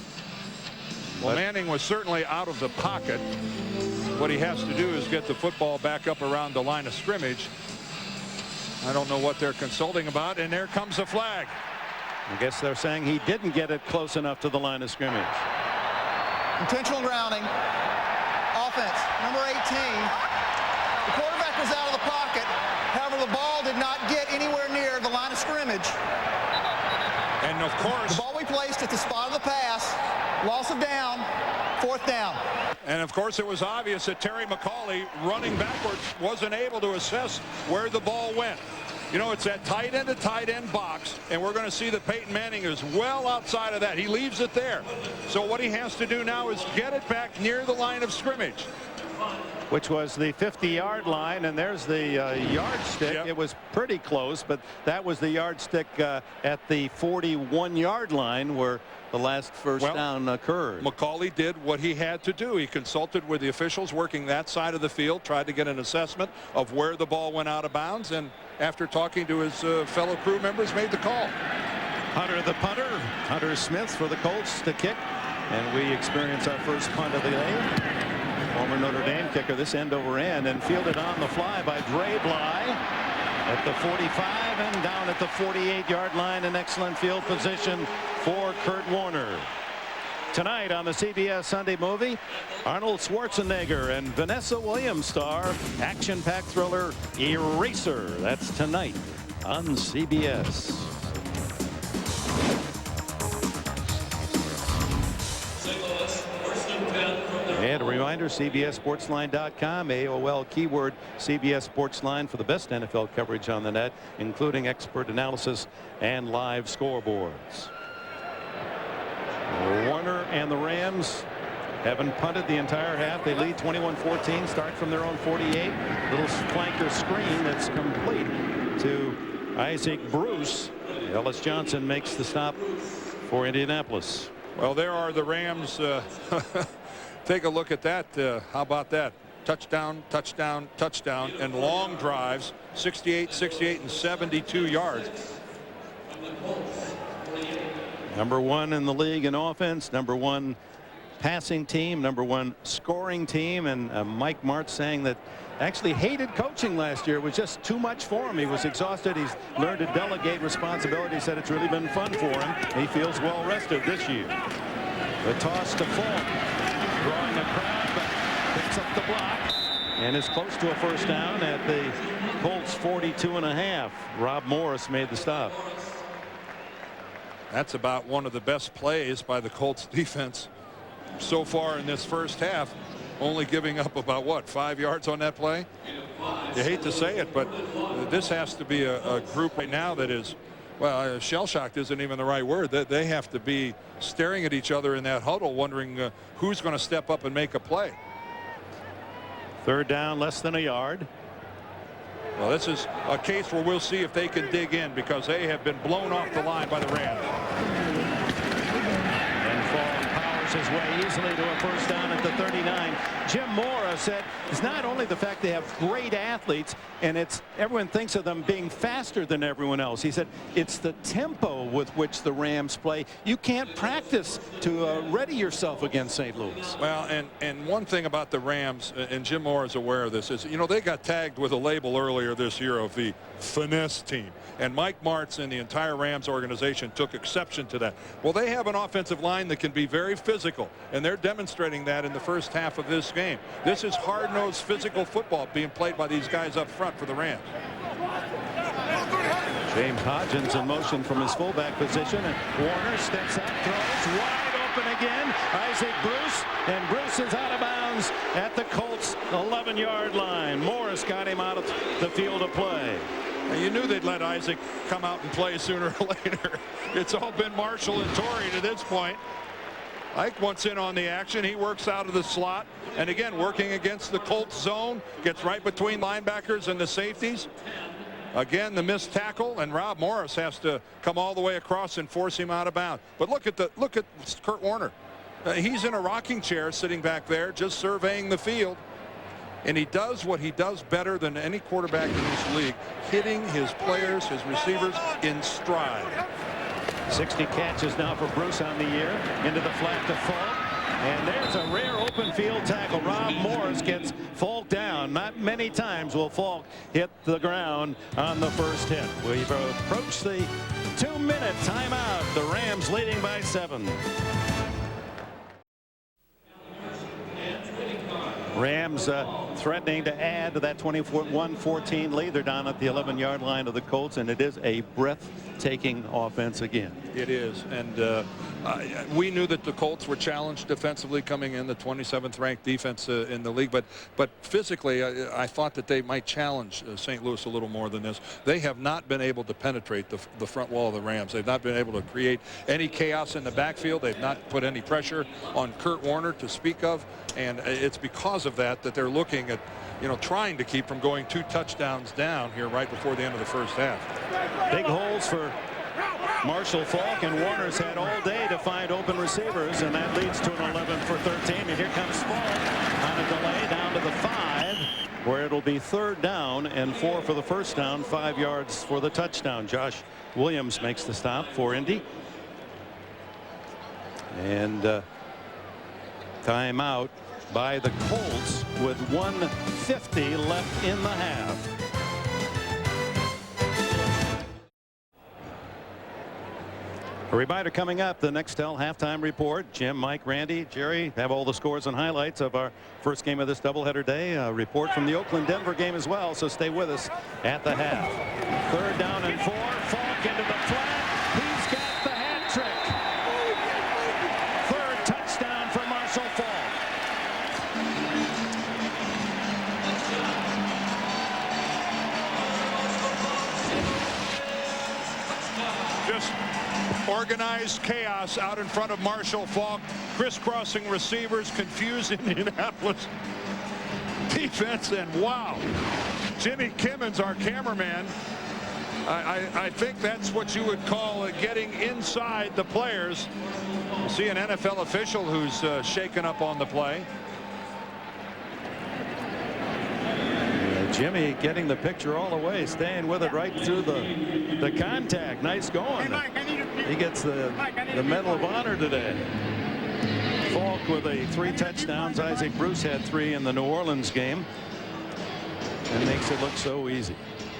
Well, Manning was certainly out of the pocket. What he has to do is get the football back up around the line of scrimmage. I don't know what they're consulting about, and there comes a flag. I guess they're saying he didn't get it close enough to the line of scrimmage. Intentional grounding. Offense, number 18. The quarterback was out of the pocket. However, the ball did not get anywhere near the line of scrimmage. And of course, the ball we placed at the spot of the pass. Loss of down. 4th down. And of course, it was obvious that Terry McCauley, running backwards, wasn't able to assess where the ball went. You know, it's that tight end to tight end box, and we're going to see that Peyton Manning is well outside of that. He leaves it there. So what he has to do now is get it back near the line of scrimmage, which was the 50-yard line, and there's the yardstick. Yep. It was pretty close, but that was the yardstick at the 41-yard line where the last first down occurred. McCauley did what he had to do. He consulted with the officials working that side of the field, tried to get an assessment of where the ball went out of bounds, and after talking to his fellow crew members, made the call. Hunter the punter, Hunter Smith for the Colts to kick, and we experience our first punt of the day. Former Notre Dame kicker, this end over end, and fielded on the fly by Dre Bly at the 45 and down at the 48-yard line. An excellent field position for Kurt Warner. Tonight on the CBS Sunday Movie, Arnold Schwarzenegger and Vanessa Williams star action-packed thriller Eraser. That's tonight on CBS. And a reminder, CBSSportsline.com, AOL keyword CBS Sportsline for the best NFL coverage on the net, including expert analysis and live scoreboards. Warner and the Rams haven't punted the entire half. They lead 21-14, start from their own 48. Little flanker screen that's complete to Isaac Bruce. Ellis Johnson makes the stop for Indianapolis. Well, there are the Rams. Take a look at that. How about that? Touchdown, touchdown, touchdown, and long drives, 68, 68, and 72 yards. Number one in the league in offense, number one passing team, number one scoring team, and Mike Martz saying that actually hated coaching last year. It was just too much for him. He was exhausted. He's learned to delegate responsibility. He said it's really been fun for him. He feels well rested this year. The toss to Falk, drawing a crowd, but picks up the block and is close to a first down at the Colts 42.5. Rob Morris made the stop. That's about one of the best plays by the Colts defense so far in this first half, only giving up about what, 5 yards on that play. You hate to say it, but this has to be a group right now that is, well, shell-shocked isn't even the right word. They have to be staring at each other in that huddle, wondering who's going to step up and make a play. Third down, less than a yard. Well, this is a case where we'll see if they can dig in, because they have been blown off the line by the Rams. And Falk powers his way easily to a first down at the 39. Jim Mora said it's not only the fact they have great athletes, and it's everyone thinks of them being faster than everyone else. He said it's the tempo with which the Rams play. You can't practice to ready yourself against St. Louis. Well, and one thing about the Rams, and Jim Mora is aware of this, is, you know, they got tagged with a label earlier this year of the finesse team. And Mike Martz and the entire Rams organization took exception to that. Well, they have an offensive line that can be very physical, and they're demonstrating that in the first half of this game. This is hard-nosed physical football being played by these guys up front for the Rams. James Hodgins in motion from his fullback position, and Warner steps out, throws wide open again. Isaac Bruce, and Bruce is out of bounds at the Colts 11-yard line. Morris got him out of the field of play. You knew they'd let Isaac come out and play sooner or later. It's all been Marshall and Torrey to this point. Ike wants in on the action. He works out of the slot, and again working against the Colts zone, gets right between linebackers and the safeties. Again, the missed tackle, and Rob Morris has to come all the way across and force him out of bounds. But look at Kurt Warner. He's in a rocking chair sitting back there, just surveying the field. And he does what he does better than any quarterback in this league, hitting his players, his receivers in stride. 60 catches now for Bruce on the year. Into the flat to Falk. And there's a rare open field tackle. Rob Morris gets Falk down. Not many times will Falk hit the ground on the first hit. We've approached the 2-minute timeout. The Rams leading by 7. Rams threatening to add to that 21-14 lead. They're down at the 11-yard line of the Colts, and it is a breathtaking offense again. It is, and We knew that the Colts were challenged defensively coming in, the 27th ranked defense in the league, but physically I thought that they might challenge St. Louis a little more than this. They have not been able to penetrate the front wall of the Rams. They've not been able to create any chaos in the backfield. They've not put any pressure on Kurt Warner to speak of, and it's because of that they're looking at, trying to keep from going 2 touchdowns down here right before the end of the first half. Big holes for Marshall Faulk, and Warner's had all day to find open receivers, and that leads to an 11 for 13. And here comes Faulk on a delay down to the 5, where it'll be 3rd down and 4 for the first down, 5 yards for the touchdown. Josh Williams makes the stop for Indy. And timeout by the Colts with 1:50 left in the half. A reminder coming up, the Nextel halftime report. Jim, Mike, Randy, Jerry have all the scores and highlights of our first game of this doubleheader day. A report from the Oakland-Denver game as well, so stay with us at the half. 3rd down and 4. Faulk into the flat. He's got the hat trick. 3rd touchdown for Marshall Faulk. Just organized chaos out in front of Marshall Faulk. Crisscrossing receivers, confused Indianapolis defense, and wow, Jimmy Kimmons, our cameraman, I think that's what you would call getting inside the players. You see an NFL official who's shaken up on the play. Jimmy getting the picture all the way, staying with it right through the contact. Nice going. He gets the Medal of Honor today. Faulk with 3 touchdowns. Isaac Bruce had 3 in the New Orleans game, and makes it look so easy.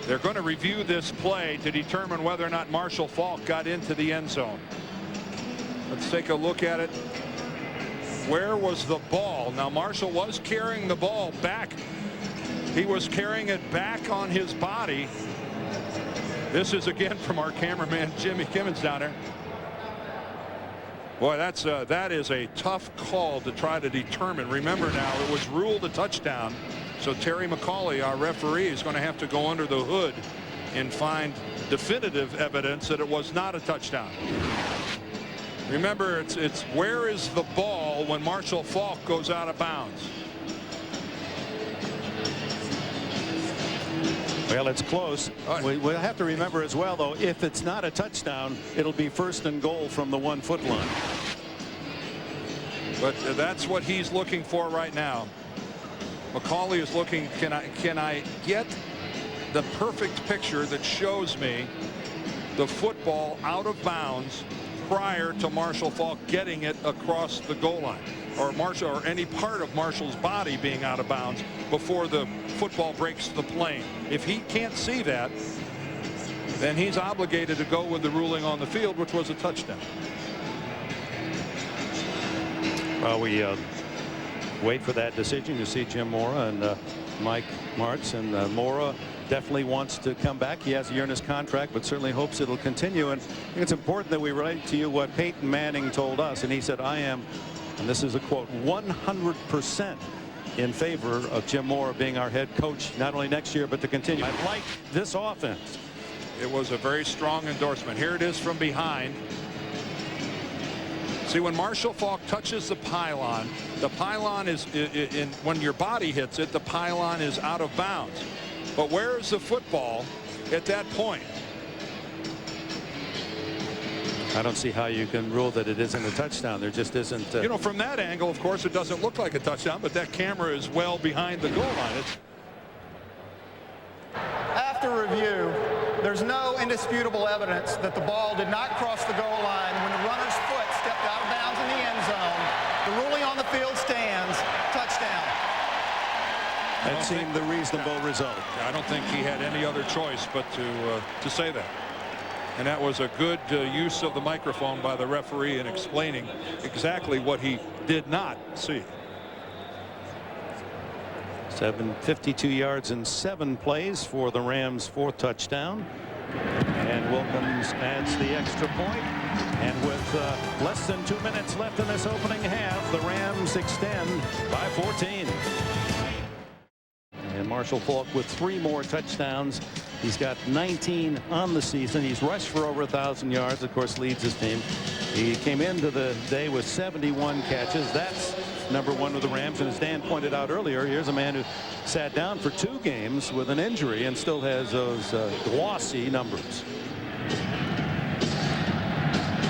They're going to review this play to determine whether or not Marshall Faulk got into the end zone. Let's take a look at it. Where was the ball? Now Marshall was carrying the ball back. He was carrying it back on his body. This is again from our cameraman Jimmy Kimmons down there. Boy, that is a tough call to try to determine. Remember now, it was ruled a touchdown, so Terry McCauley, our referee, is going to have to go under the hood and find definitive evidence that it was not a touchdown. Remember, it's where is the ball when Marshall Faulk goes out of bounds. Well, it's close. We'll have to remember as well, though, if it's not a touchdown, it'll be 1st and goal from the 1-foot line. But that's what he's looking for right now. McCauley is looking, can I get the perfect picture that shows me the football out of bounds prior to Marshall Faulk getting it across the goal line, or Marshall, or any part of Marshall's body being out of bounds before the football breaks the plane. If he can't see that, then he's obligated to go with the ruling on the field, which was a touchdown. Well, we wait for that decision. You see Jim Mora and Mike Martz, and Mora definitely wants to come back. He has a year in his contract, but certainly hopes it'll continue. And I think it's important that we relate to you what Peyton Manning told us, and he said, I am, and this is a quote, 100% in favor of Jim Mora being our head coach, not only next year, but to continue. I like this offense. It was a very strong endorsement. Here it is from behind. See, when Marshall Faulk touches the pylon is when your body hits it, the pylon is out of bounds. But where is the football at that point? I don't see how you can rule that it isn't a touchdown. There just isn't. You know, from that angle, of course, it doesn't look like a touchdown, but that camera is well behind the goal line. After review, there's no indisputable evidence that the ball did not cross the goal line when the runner's foot stepped out of bounds in the end zone. The ruling on the field stands. Touchdown. That seemed the reasonable result. I don't think he had any other choice but to say that. And that was a good use of the microphone by the referee in explaining exactly what he did not see. 752 yards in 7 plays for the Rams' 4th touchdown. And Wilkins adds the extra point. And with less than 2 minutes left in this opening half, the Rams extend by 14. And Marshall Faulk with 3 more touchdowns. He's got 19 on the season. He's rushed for over 1,000 yards, of course, leads his team. He came into the day with 71 catches. That's #1 with the Rams. And as Dan pointed out earlier, here's a man who sat down for 2 games with an injury and still has those glossy numbers.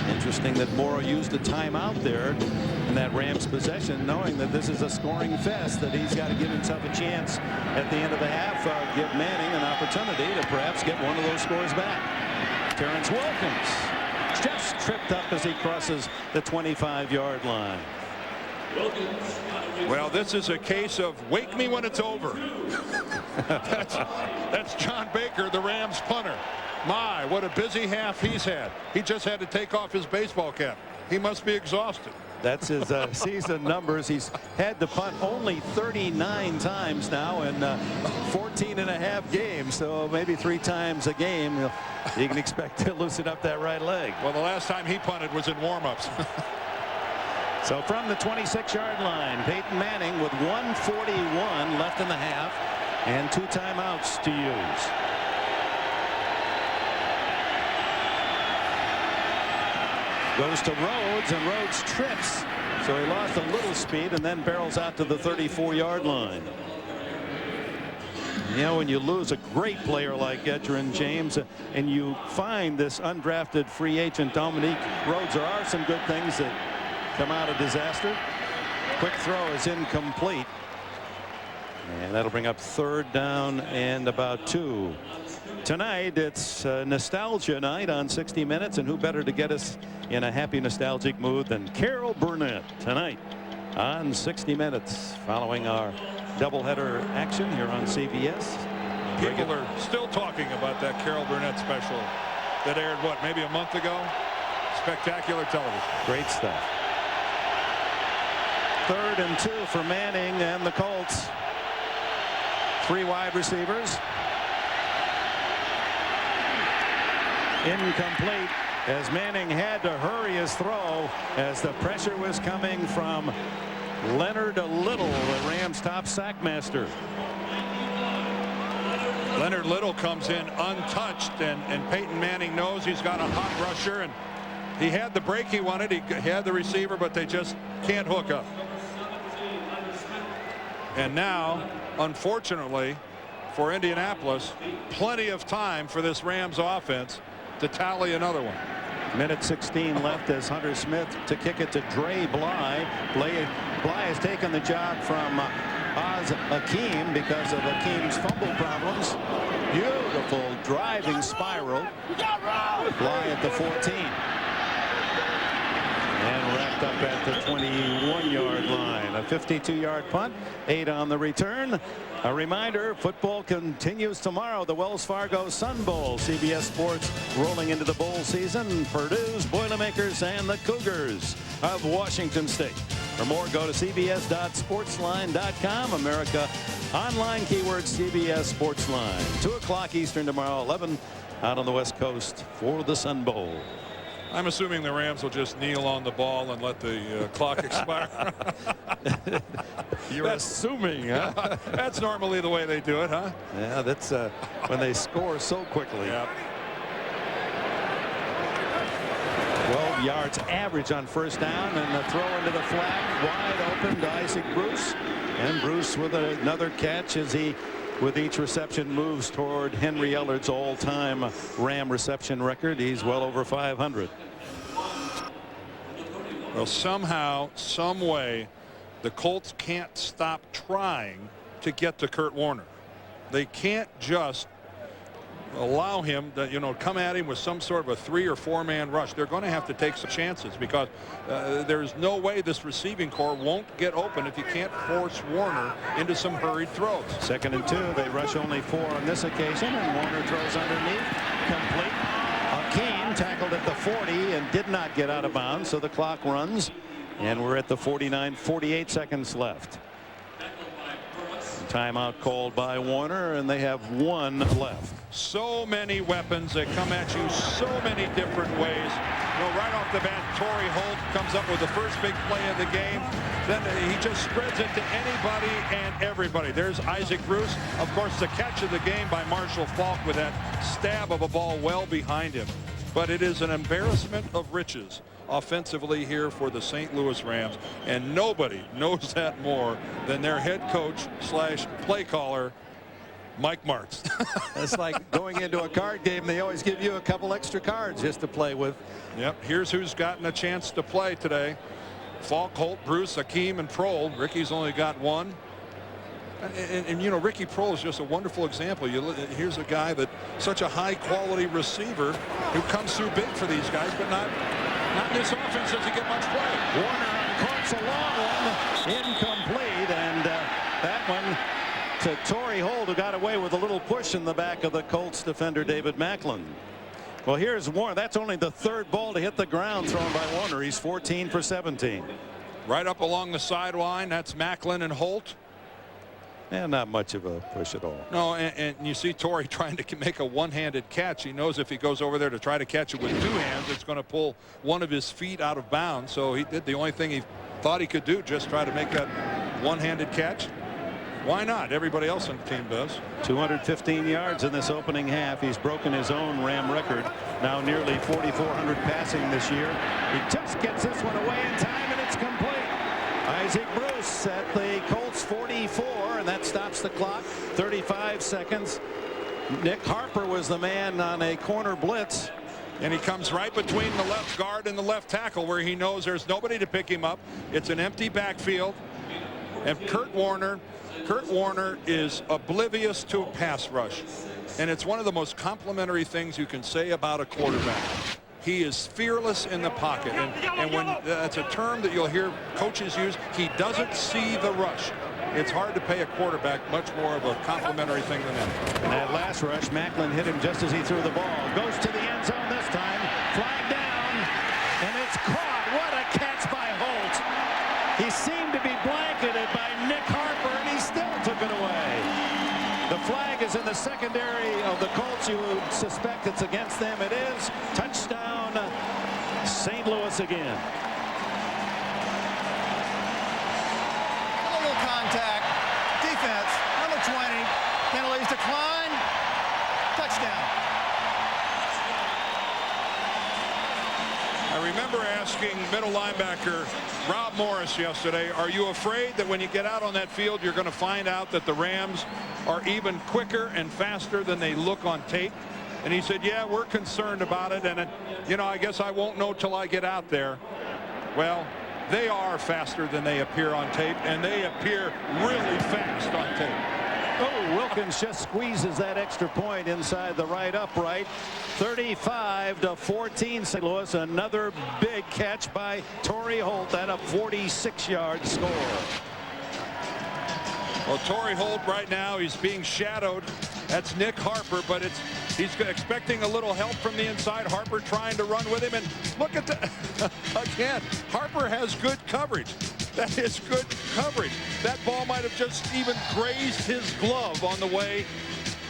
Interesting that Morrow used a timeout there in that Rams possession, knowing that this is a scoring fest, that he's got to give himself a chance at the end of the half, give Manning an opportunity to perhaps get one of those scores back. Terrence Wilkins just tripped up as he crosses the 25-yard line. Well, this is a case of wake me when it's over. That's John Baker, the Rams punter. My, what a busy half he's had. He just had to take off his baseball cap. He must be exhausted. That's his season numbers. He's had to punt only 39 times now in 14.5 games. So maybe 3 times a game. You can expect to loosen up that right leg. Well, the last time he punted was in warm-ups. So from the 26-yard line, Peyton Manning with 1:41 left in the half and 2 timeouts to use. Goes to Rhodes, and Rhodes trips, so he lost a little speed and then barrels out to the 34-yard line. You know, when you lose a great player like Edgerrin James and you find this undrafted free agent Dominique Rhodes, there are some good things that come out of disaster. Quick throw is incomplete, and that'll bring up 3rd down and about 2. Tonight it's nostalgia night on 60 Minutes, and who better to get us in a happy nostalgic mood than Carol Burnett tonight on 60 Minutes, following our doubleheader action here on CBS. People are still talking about that Carol Burnett special that aired, what, maybe a month ago? Spectacular television. Great stuff. 3rd and 2 for Manning and the Colts. 3 wide receivers. Incomplete, as Manning had to hurry his throw as the pressure was coming from Leonard Little, the Rams' top sackmaster. Leonard Little comes in untouched, and Peyton Manning knows he's got a hot rusher, and he had the break he wanted. He had the receiver, but they just can't hook up. And now, unfortunately for Indianapolis, plenty of time for this Rams offense to tally another one. Minute 16 left as Hunter Smith to kick it to Dre Bly. Bly has taken the job from Oz Akeem because of Akeem's fumble problems. Beautiful driving spiral. Bly at the 14. And wrapped up at the 21-yard line. A 52-yard punt, 8 on the return. A reminder, football continues tomorrow. The Wells Fargo Sun Bowl. CBS Sports rolling into the bowl season. Purdue's Boilermakers and the Cougars of Washington State. For more, go to cbs.sportsline.com. America online, keyword CBS Sportsline. 2 o'clock Eastern tomorrow, 11 out on the West Coast for the Sun Bowl. I'm assuming the Rams will just kneel on the ball and let the clock expire. You're assuming, huh? That's normally the way they do it, huh? Yeah, that's when they score so quickly. Yep. 12 yards average on 1st down, and the throw into the flat wide open to Isaac Bruce, and Bruce with another catch as he, with each reception, moves toward Henry Ellard's all-time Ram reception record. He's well over 500. Well, somehow, some way, the Colts can't stop trying to get to Kurt Warner. They can't just allow him to, come at him with some sort of a 3- or 4-man rush. They're going to have to take some chances, because there's no way this receiving core won't get open if you can't force Warner into some hurried throws. 2nd and 2. They rush only 4 on this occasion, and Warner throws underneath, complete. Akeem tackled at the 40 and did not get out of bounds, so the clock runs, and we're at the 49, 48 seconds left. Timeout called by Warner, and they have 1 left. So many weapons that come at you so many different ways. right off the bat, Torrey Holt comes up with the first big play of the game. Then he just spreads it to anybody and everybody. There's Isaac Bruce. Of course, the catch of the game by Marshall Faulk with that stab of a ball well behind him. But it is an embarrassment of riches offensively here for the St. Louis Rams. And nobody knows that more than their head coach / play caller, Mike Martz. It's like going into a card game. They always give you a couple extra cards just to play with. Yep. Here's who's gotten a chance to play today. Faulk, Holt, Bruce, Hakeem, and Prohl. Ricky's only got one. And you know, Ricky Prohl is just a wonderful example. Here's a guy that such a high quality receiver who comes through big for these guys, but not in this offense does he get much play. Warner on course, a long one, incomplete, and that one to Torrey Holt, who got away with a little push in the back of the Colts defender David Macklin. Well, here's Warner. That's only the third ball to hit the ground thrown by Warner. He's 14 for 17. Right up along the sideline. That's Macklin and Holt. And not much of a push at all. No, and you see Torrey trying to make a one-handed catch. He knows if he goes over there to try to catch it with two hands, it's going to pull one of his feet out of bounds. So he did the only thing he thought he could do, just try to make that one-handed catch. Why not? Everybody else on the team does. 215 yards in this opening half. He's broken his own Ram record. Now nearly 4,400 passing this year. He just gets this one away in time, and it's complete. Isaac Bruce at the Colts 44, and that stops the clock. 35 seconds. Nick Harper was the man on a corner blitz. And he comes right between the left guard and the left tackle, where he knows there's nobody to pick him up. It's an empty backfield. And Kurt Warner is oblivious to a pass rush. And it's one of the most complimentary things you can say about a quarterback. He is fearless in the pocket. And when that's a term that you'll hear coaches use, he doesn't see the rush. It's hard to pay a quarterback much more of a complimentary thing than that. And that last rush, Macklin hit him just as he threw the ball. Goes to the end zone this time. Flag down. And it's caught. What a catch by Holt. He seemed to be blanketed by Nick Harper, and he still took it away. The flag is in the secondary of the Colts. You would suspect it's against them. It is. Touchdown, St. Louis again. A little contact. Defense, number 20. Penalties decline. Touchdown. I remember asking middle linebacker Rob Morris yesterday, are you afraid that when you get out on that field you're going to find out that the Rams are even quicker and faster than they look on tape? And he said, yeah, we're concerned about it, and you know, I guess I won't know till I get out there. Well, they are faster than they appear on tape, and they appear really fast on tape. Oh, Wilkins just squeezes that extra point inside the right upright. 35-14 St. Louis. Another big catch by Torrey Holt. That a 46-yard score. Well, Torrey Holt right now, he's being shadowed. That's Nick Harper, but he's expecting a little help from the inside. Harper trying to run with him, and look at the again, Harper has good coverage. That is good coverage. That ball might have just even grazed his glove on the way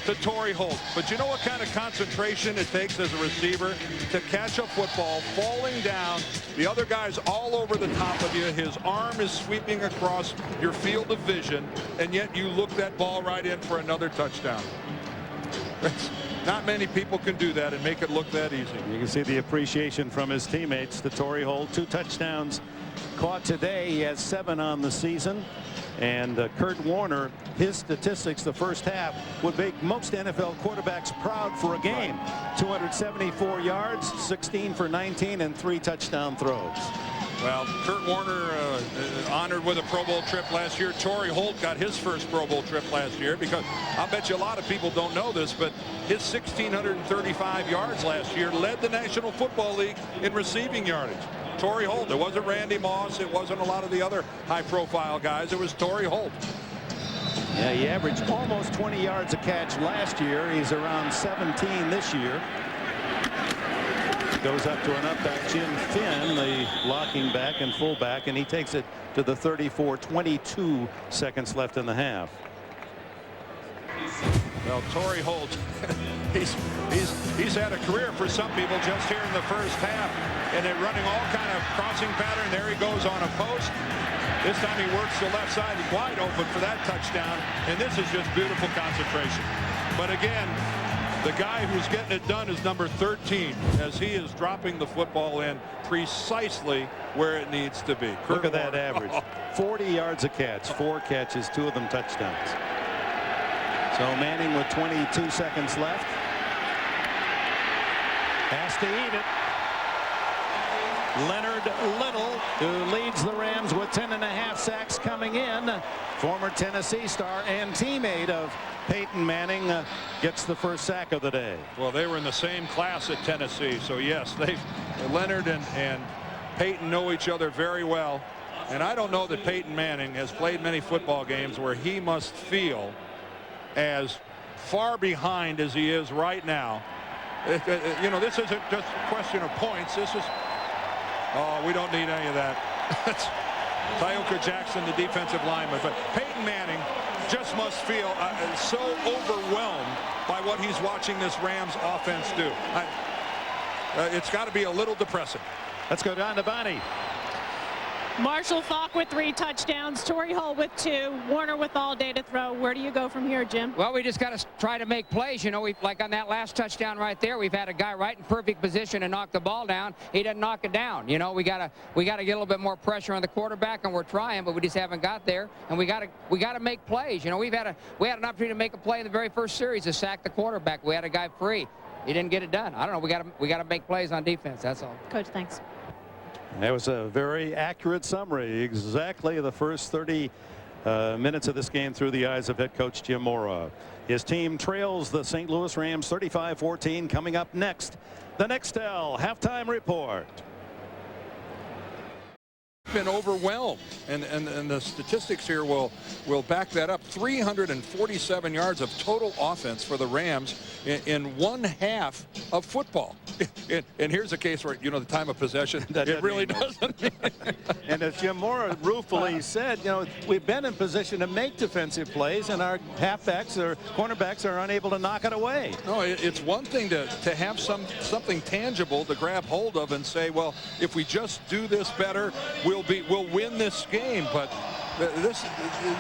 to Torrey Holt. But you know what kind of concentration it takes as a receiver to catch a football falling down, the other guy's all over the top of you, his arm is sweeping across your field of vision, and yet you look that ball right in for another touchdown. Not many people can do that and make it look that easy. You can see the appreciation from his teammates to Torrey Holt. 2 touchdowns caught today. He has 7 on the season. And Kurt Warner, his statistics the first half would make most NFL quarterbacks proud for a game. 274 yards, 16 for 19, and 3 touchdown throws. Well, Kurt Warner honored with a Pro Bowl trip last year. Torrey Holt got his first Pro Bowl trip last year, because I'll bet you a lot of people don't know this, but his 1,635 yards last year led the National Football League in receiving yardage. Torrey Holt. It wasn't Randy Moss. It wasn't a lot of the other high-profile guys. It was Torrey Holt. Yeah, he averaged almost 20 yards a catch last year. He's around 17 this year. Goes up to an up-back, Jim Finn, the blocking back and fullback, and he takes it to the 34. 22 seconds left in the half. Well, Torrey Holt, he's had a career for some people just here in the first half, and they're running all kind of crossing pattern. There he goes on a post. This time he works the left side, wide open for that touchdown, and this is just beautiful concentration. But again, the guy who's getting it done is number 13, as he is dropping the football in precisely where it needs to be. Look at that average. 40 yards a catch, 4 catches, 2 of them touchdowns. So Manning with 22 seconds left has to eat it. Leonard Little, who leads the Rams with 10.5 sacks coming in. Former Tennessee star and teammate of Peyton Manning gets the first sack of the day. Well, they were in the same class at Tennessee, so yes, Leonard and Peyton know each other very well. And I don't know that Peyton Manning has played many football games where he must feel as far behind as he is right now. You know, this isn't just a question of points. This is, oh, we don't need any of that. Tyoka Jackson, the defensive lineman. But Peyton Manning just must feel so overwhelmed by what he's watching this Rams offense do. It's got to be a little depressing. Let's go down to Bonnie. Marshall Faulk with 3 touchdowns, Torrey Holt with 2, Warner with all day to throw. Where do you go from here, Jim? Well, we just got to try to make plays. You know, like on that last touchdown right there, we've had a guy right in perfect position to knock the ball down. He doesn't knock it down. You know, we got to get a little bit more pressure on the quarterback, and we're trying, but we just haven't got there. And we got to make plays. You know, we had an opportunity to make a play in the very first series to sack the quarterback. We had a guy free. He didn't get it done. I don't know. We got to make plays on defense. That's all. Coach, thanks. That was a very accurate summary. Exactly the first 30 minutes of this game through the eyes of head coach Jim Mora. His team trails the St. Louis Rams 35-14. Coming up next, the Nextel halftime report. Been overwhelmed, and the statistics here will back that up. 347 yards of total offense for the Rams in one half of football. And here's a case where, you know, the time of possession, it really doesn't mean. And as Jim Mora ruefully said, you know, we've been in position to make defensive plays, and our halfbacks or cornerbacks are unable to knock it away. No, it's one thing to have something tangible to grab hold of and say, well, if we just do this better, we'll win this game. But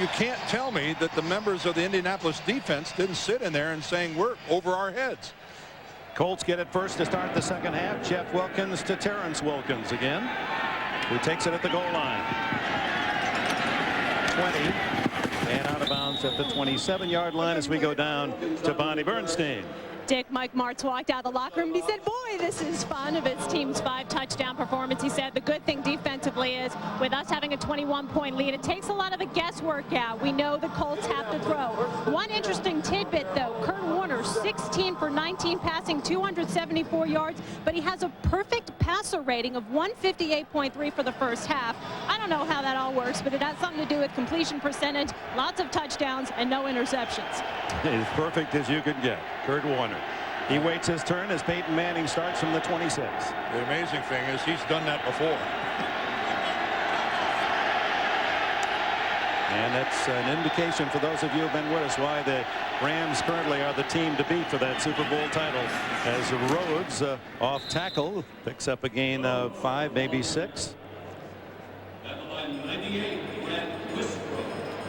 you can't tell me that the members of the Indianapolis defense didn't sit in there and saying we're over our heads. Colts get it first to start the second half. Jeff Wilkins to Terrence Wilkins again, who takes it at the goal line. 20 and out of bounds at the 27-yard line as we go down to Bonnie Bernstein. Mike Martz walked out of the locker room and he said, boy, this is fun of his team's 5 touchdown performance. He said the good thing defensively is with us having a 21-point lead, it takes a lot of the guesswork out. We know the Colts have to throw. One interesting tidbit, though, Kurt Warner, 16 for 19 passing, 274 yards, but he has a perfect passer rating of 158.3 for the first half. I don't know how that all works, but it has something to do with completion percentage, lots of touchdowns, and no interceptions. As perfect as you could get, Kurt Warner. He waits his turn as Peyton Manning starts from the 26. The amazing thing is he's done that before. And that's an indication for those of you who've been with us why the Rams currently are the team to beat for that Super Bowl title. As Rhodes off tackle picks up a gain of 5, maybe 6.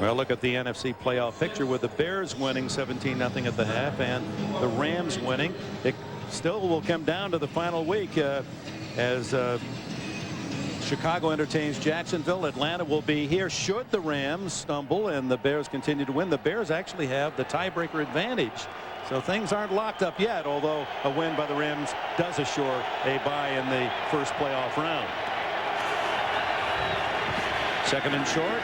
Well, look at the NFC playoff picture with the Bears winning 17-0 at the half and the Rams winning. It still will come down to the final week as Chicago entertains Jacksonville. Atlanta will be here should the Rams stumble and the Bears continue to win. The Bears actually have the tiebreaker advantage. So things aren't locked up yet, although a win by the Rams does assure a bye in the first playoff round. Second and short.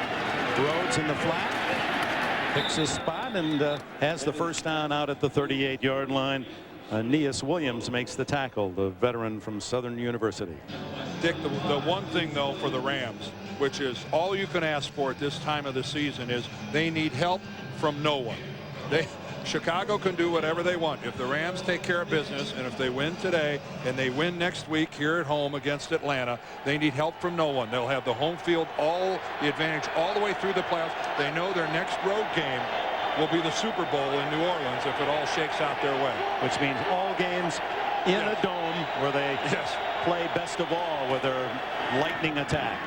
Rhodes in the flat, picks his spot and has the first down out at the 38-yard line. Aeneas Williams makes the tackle, the veteran from Southern University. Dick, the one thing, though, for the Rams, which is all you can ask for at this time of the season, is they need help from no one. Chicago can do whatever they want. If the Rams take care of business and if they win today and they win next week here at home against Atlanta, they need help from no one. They'll have the home field, all the advantage all the way through the playoffs. They know their next road game will be the Super Bowl in New Orleans if it all shakes out their way. Which means all games in a dome where they play best of all with their lightning attack.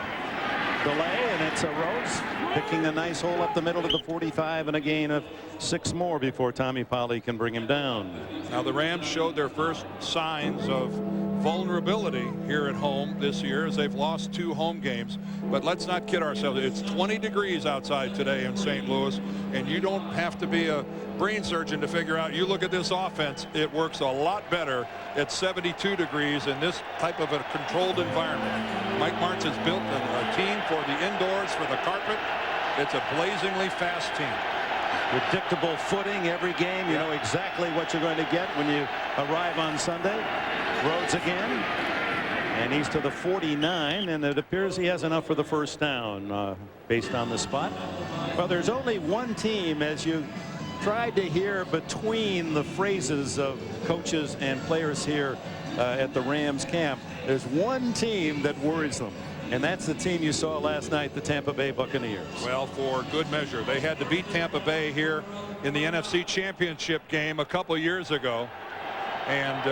Delay, and it's a Rhodes picking a nice hole up the middle of the 45 and a gain of 6 more before Tommy Polly can bring him down. Now the Rams showed their first signs of vulnerability here at home this year as they've lost 2 home games. But let's not kid ourselves. It's 20 degrees outside today in St. Louis, and you don't have to be a brain surgeon to figure out. You look at this offense, it works a lot better at 72 degrees in this type of a controlled environment. Mike Martz has built a team for the indoors, for the carpet. It's a blazingly fast team. Predictable footing every game. You know exactly what you're going to get when you arrive on Sunday. Rhodes again, and he's to the 49, and it appears he has enough for the first down based on the spot. Well, there's only one team, as you tried to hear between the phrases of coaches and players here at the Rams camp. There's one team that worries them, and that's the team you saw last night, the Tampa Bay Buccaneers. Well, for good measure, they had to beat Tampa Bay here in the NFC Championship game a couple years ago. And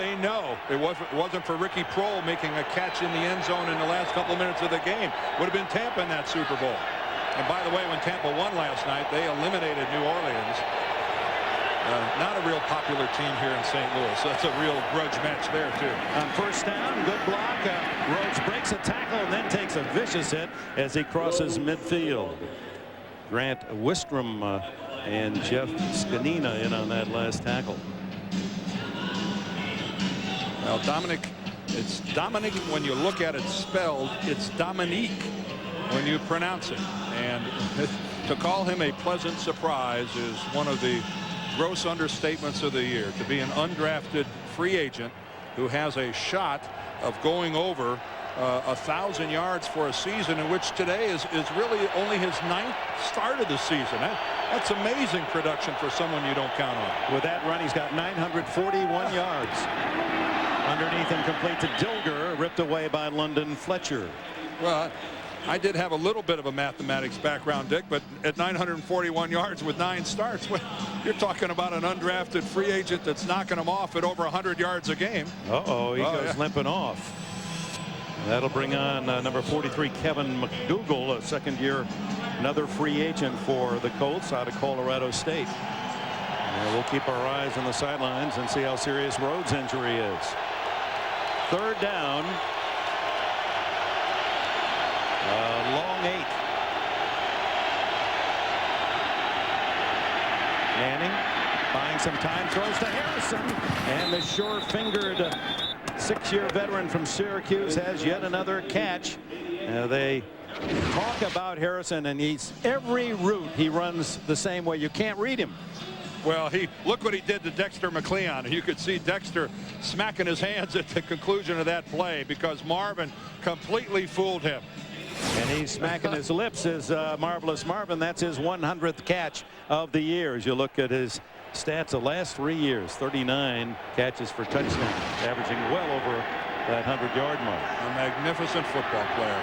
they know it wasn't for Ricky Prohl making a catch in the end zone in the last couple of minutes of the game. Would have been Tampa in that Super Bowl. And by the way, when Tampa won last night, they eliminated New Orleans. Not a real popular team here in St. Louis. So that's a real grudge match there, too. On first down, good block. Rhodes breaks a tackle and then takes a vicious hit as he crosses midfield. Grant Wistrom and Jeff Scanina in on that last tackle. Well, Dominic, it's Dominic when you look at it spelled. It's Dominique when you pronounce it. And to call him a pleasant surprise is one of the gross understatements of the year. To be an undrafted free agent who has a shot of going over 1,000 yards for a season, in which today is really only his 9th start of the season. That's amazing production for someone you don't count on. With that run, he's got 941 yards. Underneath and complete to Dilger, ripped away by London Fletcher. Well, I did have a little bit of a mathematics background, Dick, but at 941 yards with 9 starts, you're talking about an undrafted free agent that's knocking him off at over 100 yards a game. He goes limping off. That'll bring on number 43, Kevin McDougal, a second-year, another free agent for the Colts out of Colorado State. We'll keep our eyes on the sidelines and see how serious Rhodes' injury is. Third down. Long 8. Manning buying some time, throws to Harrison, and the sure-fingered 6-year veteran from Syracuse has yet another catch. They talk about Harrison, and every route he runs the same way. You can't read him. Well, look what he did to Dexter McLeon. You could see Dexter smacking his hands at the conclusion of that play because Marvin completely fooled him. And he's smacking his lips as Marvelous Marvin. That's his 100th catch of the year. As you look at his stats the last 3 years, 39 catches for touchdowns, averaging well over that 100-yard mark. A magnificent football player.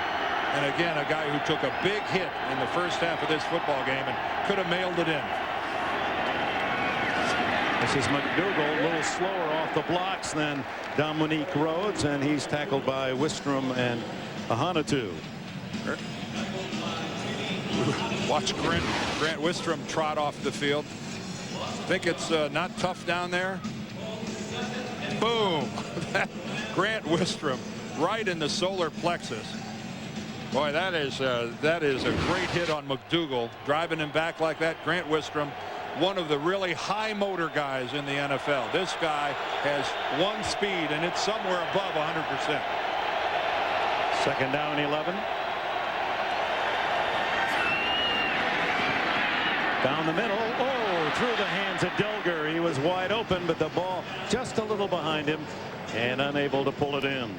And again, a guy who took a big hit in the first half of this football game and could have mailed it in. This is McDougal, a little slower off the blocks than Dominique Rhodes, and he's tackled by Wistrom and Ahanotu. Watch Grant Wistrom trot off the field. Think it's not tough down there? Boom! Grant Wistrom right in the solar plexus. Boy, that is a great hit on McDougal, driving him back like that. Grant Wistrom, one of the really high motor guys in the NFL. This guy has one speed, and it's somewhere above 100%. Second down, 11. Down the middle. Oh, through the hands of Dilger. He was wide open, but the ball just a little behind him and unable to pull it in.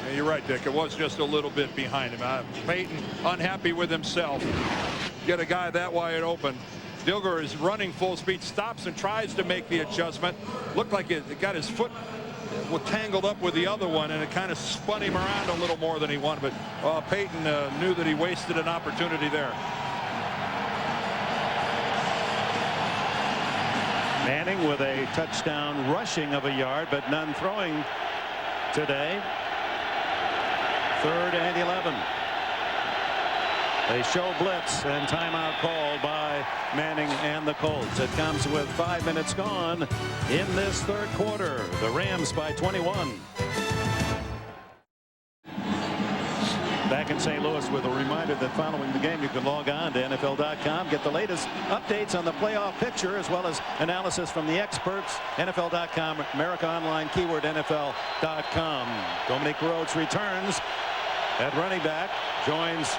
Yeah, you're right, Dick. It was just a little bit behind him. Peyton unhappy with himself. Get a guy that wide open. Dilger is running full speed, stops and tries to make the adjustment. Looked like it got his foot tangled up with the other one, and it kind of spun him around a little more than he wanted. But Peyton knew that he wasted an opportunity there. Manning with a touchdown rushing of a yard, but none throwing today. 3rd and 11. They show blitz and timeout called by Manning and the Colts. It comes with 5 minutes gone in this 3rd quarter. The Rams by 21. Back in St. Louis with a reminder that following the game you can log on to NFL.com, get the latest updates on the playoff picture as well as analysis from the experts. NFL.com, America Online, keyword NFL.com. Dominique Rhodes returns at running back, joins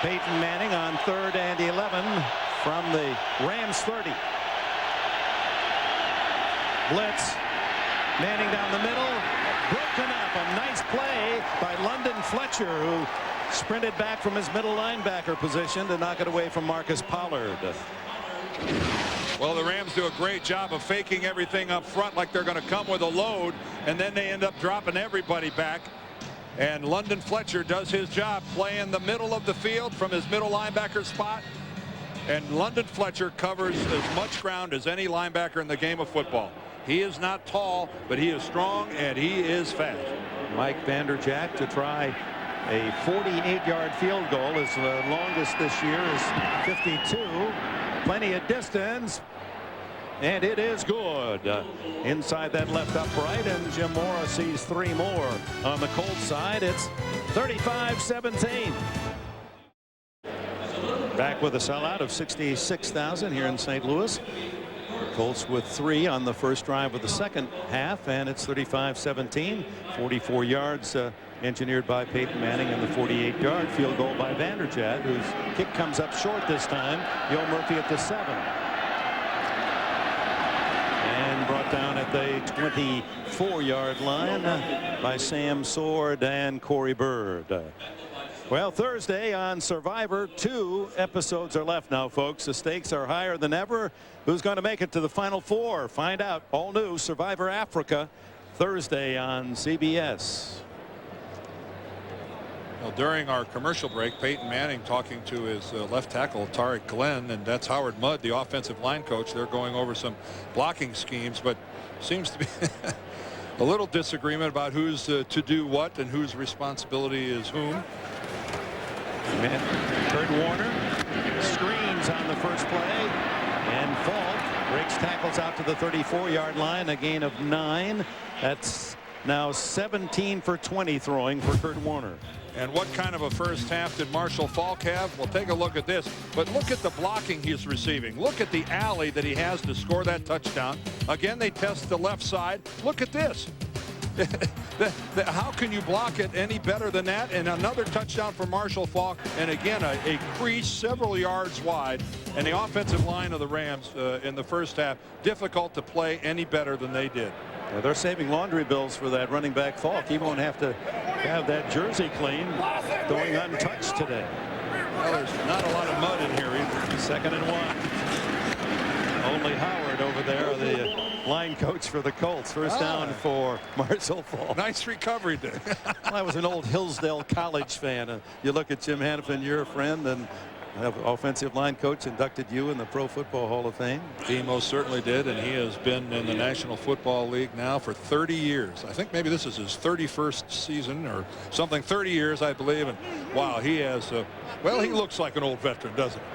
Peyton Manning on 3rd and 11 from the Rams 30. Blitz. Manning down the middle. Broken up. A nice play by London Fletcher, who sprinted back from his middle linebacker position to knock it away from Marcus Pollard. Well, the Rams do a great job of faking everything up front like they're going to come with a load, and then they end up dropping everybody back. And London Fletcher does his job, playing the middle of the field from his middle linebacker spot. And London Fletcher covers as much ground as any linebacker in the game of football. He is not tall, but he is strong and he is fast. Mike Vanderjagt to try a 48-yard field goal. His longest this year is 52. Plenty of distance. And it is good. Inside that left upright, and Jim Mora sees 3 more on the Colts side. It's 35-17. Back with a sellout of 66,000 here in St. Louis. Colts with 3 on the first drive of the second half, and it's 35-17. 44 yards engineered by Peyton Manning, and the 48-yard field goal by Vanderjagt, whose kick comes up short this time. Yo Murphy at the 7. And brought down at the 24-yard line by Sam Sword and Corey Bird. Well, Thursday on Survivor, 2 episodes are left now, folks. The stakes are higher than ever. Who's going to make it to the Final 4? Find out. All new Survivor Africa, Thursday on CBS. Well, during our commercial break, Peyton Manning talking to his left tackle, Tariq Glenn, and that's Howard Mudd, the offensive line coach. They're going over some blocking schemes, but seems to be a little disagreement about who's to do what and whose responsibility is whom. Kurt Warner screens on the first play, and Falk breaks tackles out to the 34-yard line, a gain of 9. That's now 17 for 20 throwing for Kurt Warner. And what kind of a first half did Marshall Falk have? Well, take a look at this. But look at the blocking he's receiving. Look at the alley that he has to score that touchdown. Again, they test the left side. Look at this. How can you block it any better than that? And another touchdown for Marshall Falk, and again a crease several yards wide. And the offensive line of the Rams in the first half, difficult to play any better than they did. Well, they're saving laundry bills for that running back Falk. He won't have to have that jersey clean, going untouched today. Well, there's not a lot of mud in here either. 2nd and 1. Only Howard over there, the line coach for the Colts. First down for Marshall Falk. Nice recovery there. Well, I was an old Hillsdale College fan. You look at Jim Hanifin, your friend, and offensive line coach inducted you in the Pro Football Hall of Fame. He most certainly did, and he has been in the National Football League now for 30 years. I think maybe this is his 31st season or something. 30 years, I believe. And wow, he has well, he looks like an old veteran, doesn't he?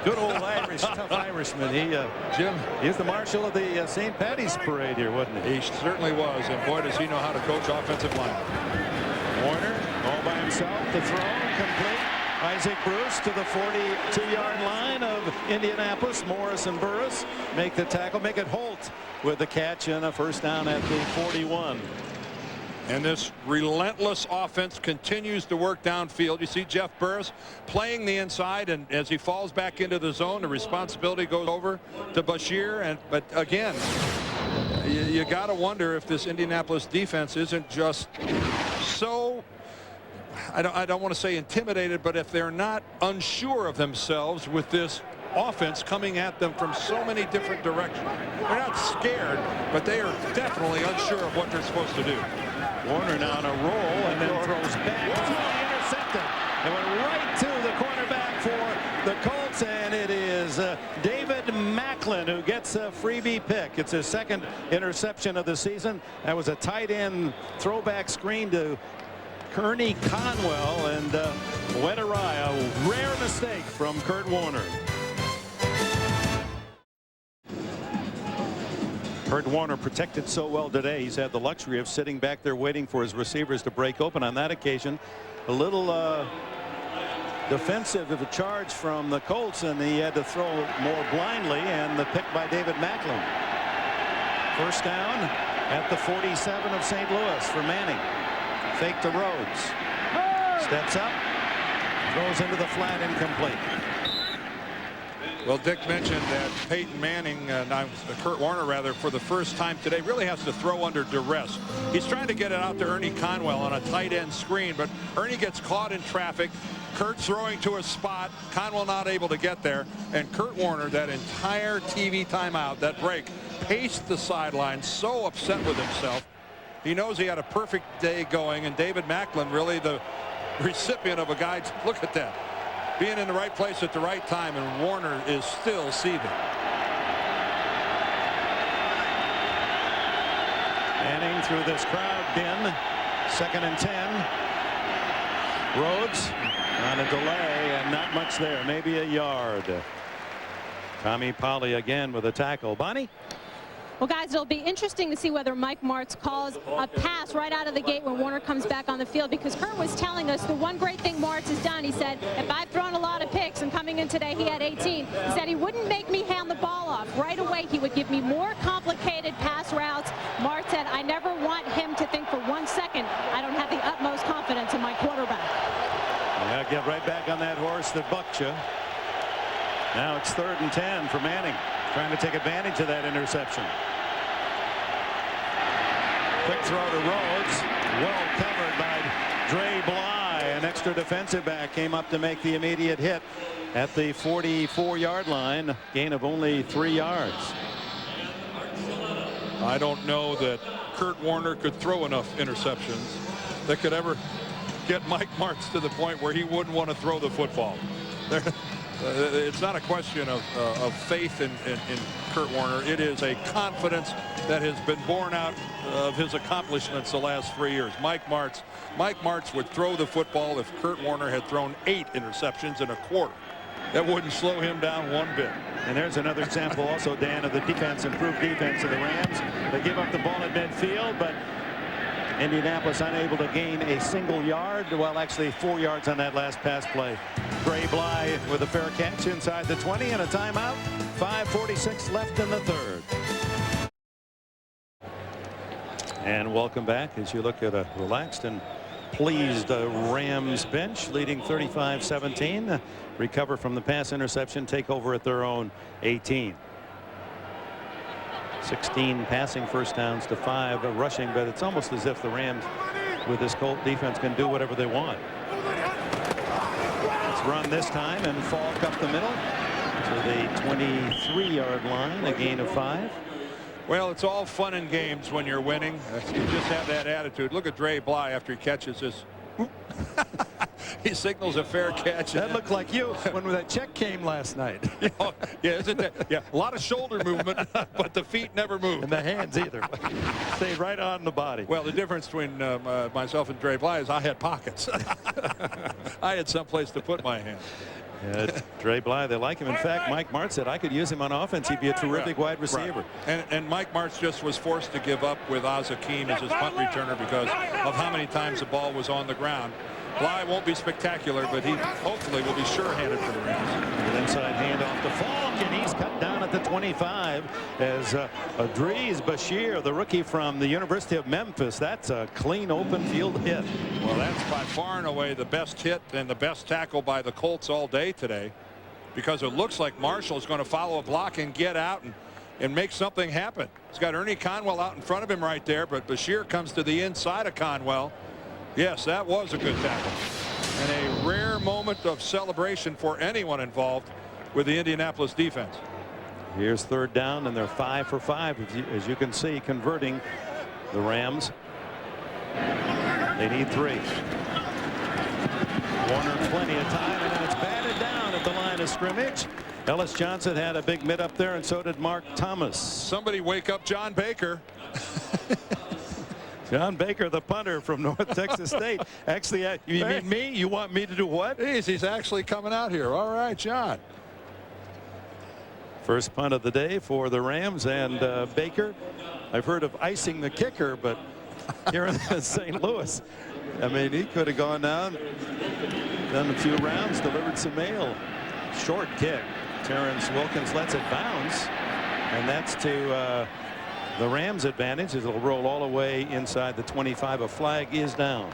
Good old Irish, tough Irishman. Jim, he's the marshal of the St. Patty's parade here, wasn't he? He certainly was, and boy, does he know how to coach offensive line. Warner all by himself, the throw complete. Isaac Bruce to the 42-yard line of Indianapolis. Morris and Burris make the tackle, make it Holt with the catch, and a first down at the 41. And this relentless offense continues to work downfield. You see Jeff Burris playing the inside, and as he falls back into the zone, the responsibility goes over to Bashir. But again, you got to wonder if this Indianapolis defense isn't just so, I don't want to say intimidated, but if they're not unsure of themselves with this offense coming at them from so many different directions. They're not scared, but they are definitely unsure of what they're supposed to do. Warner now on a roll and then throws back. Intercepted. It went right to the cornerback for the Colts, and it is David Macklin, who gets a freebie pick. It's his second interception of the season. That was a tight end throwback screen to Ernie Conwell, and went awry. A rare mistake from Kurt Warner. Kurt Warner protected so well today. He's had the luxury of sitting back there waiting for his receivers to break open. On that occasion, a little defensive of a charge from the Colts, and he had to throw more blindly, and the pick by David Macklin. First down at the 47 of St. Louis for Manning. Fake to Rhodes. Steps up. Throws into the flat, incomplete. Well, Dick mentioned that Peyton Manning, Kurt Warner rather, for the first time today really has to throw under duress. He's trying to get it out to Ernie Conwell on a tight end screen, but Ernie gets caught in traffic. Kurt's throwing to a spot. Conwell not able to get there. And Kurt Warner, that entire TV timeout, that break, paced the sideline, so upset with himself. He knows he had a perfect day going, and David Macklin really the recipient of a guy. Look at that. Being in the right place at the right time, and Warner is still seething. Manning through this crowd bin. 2nd and 10. Rhodes on a delay, and not much there. Maybe a yard. Tommy Polley again with a tackle. Bonnie? Well, guys, it'll be interesting to see whether Mike Martz calls a pass right out of the gate when Warner comes back on the field, because Kurt was telling us the one great thing Martz has done. He said, if I've thrown a lot of picks, and coming in today he had 18, he said he wouldn't make me hand the ball off. Right away he would give me more complicated pass routes. Martz said, I never want him to think for 1 second I don't have the utmost confidence in my quarterback. Yeah, get right back on that horse that bucked you. Now it's 3rd and 10 for Manning, trying to take advantage of that interception. Quick throw to Rhodes, well covered by Dre Bly. An extra defensive back came up to make the immediate hit at the 44-yard line. Gain of only 3 yards. I don't know that Kurt Warner could throw enough interceptions that could ever get Mike Martz to the point where he wouldn't want to throw the football. It's not a question of faith in Kurt Warner. It is a confidence that has been born out of his accomplishments the last 3 years. Mike Martz would throw the football if Kurt Warner had thrown 8 interceptions in a quarter. That wouldn't slow him down one bit. And there's another example also, Dan, of the defense, improved defense of the Rams. They give up the ball at midfield, but Indianapolis unable to gain a single yard. Well, actually 4 yards on that last pass play. Dre Bly with a fair catch inside the 20 and a timeout. 5:46 left in the 3rd. And welcome back as you look at a relaxed and pleased Rams bench, leading 35-17. Recover from the pass interception, take over at their own 18. 16 passing first downs to 5 rushing, but it's almost as if the Rams with this Colt defense can do whatever they want. Let's run this time, and Falk up the middle to the 23-yard line, a gain of 5. Well, it's all fun and games when you're winning. You just have that attitude. Look at Dre Bly after he catches this. He signals a fair catch. That looked like you when that check came last night. Yeah, isn't that? Yeah, a lot of shoulder movement, but the feet never moved. And the hands either. Stayed right on the body. Well, the difference between myself and Dre Bly is I had pockets. I had someplace to put my hand. Dre Bly, they like him. In fact, Mike Martz said I could use him on offense. He'd be a terrific wide receiver. Right. And Mike Martz just was forced to give up with Oz Hakeem as his punt returner because of how many times the ball was on the ground. Bly won't be spectacular, but he hopefully will be sure-handed for the Rams. An inside handoff to Falk, and he's cut down at the 25 as Adrees Bashir, the rookie from the University of Memphis. That's a clean open field hit. Well, that's by far and away the best hit and the best tackle by the Colts all day today, because it looks like Marshall is going to follow a block and get out and make something happen. He's got Ernie Conwell out in front of him right there, but Bashir comes to the inside of Conwell. Yes, that was a good tackle. And a rare moment of celebration for anyone involved with the Indianapolis defense. Here's 3rd down, and they're 5 for 5, as you can see, converting the Rams. They need 3. Warner plenty of time, and then it's batted down at the line of scrimmage. Ellis Johnson had a big mitt up there, and so did Mark Thomas. Somebody wake up John Baker. John Baker, the punter from North Texas State. Actually, you mean me? You want me to do what? He's actually coming out here. All right, John. First punt of the day for the Rams, and Baker. I've heard of icing the kicker, but here in St. Louis, I mean, he could have gone down, done a few rounds, delivered some mail. Short kick. Terrence Wilkins lets it bounce, and that's to the Rams' advantage as it'll roll all the way inside the 25. A flag is down.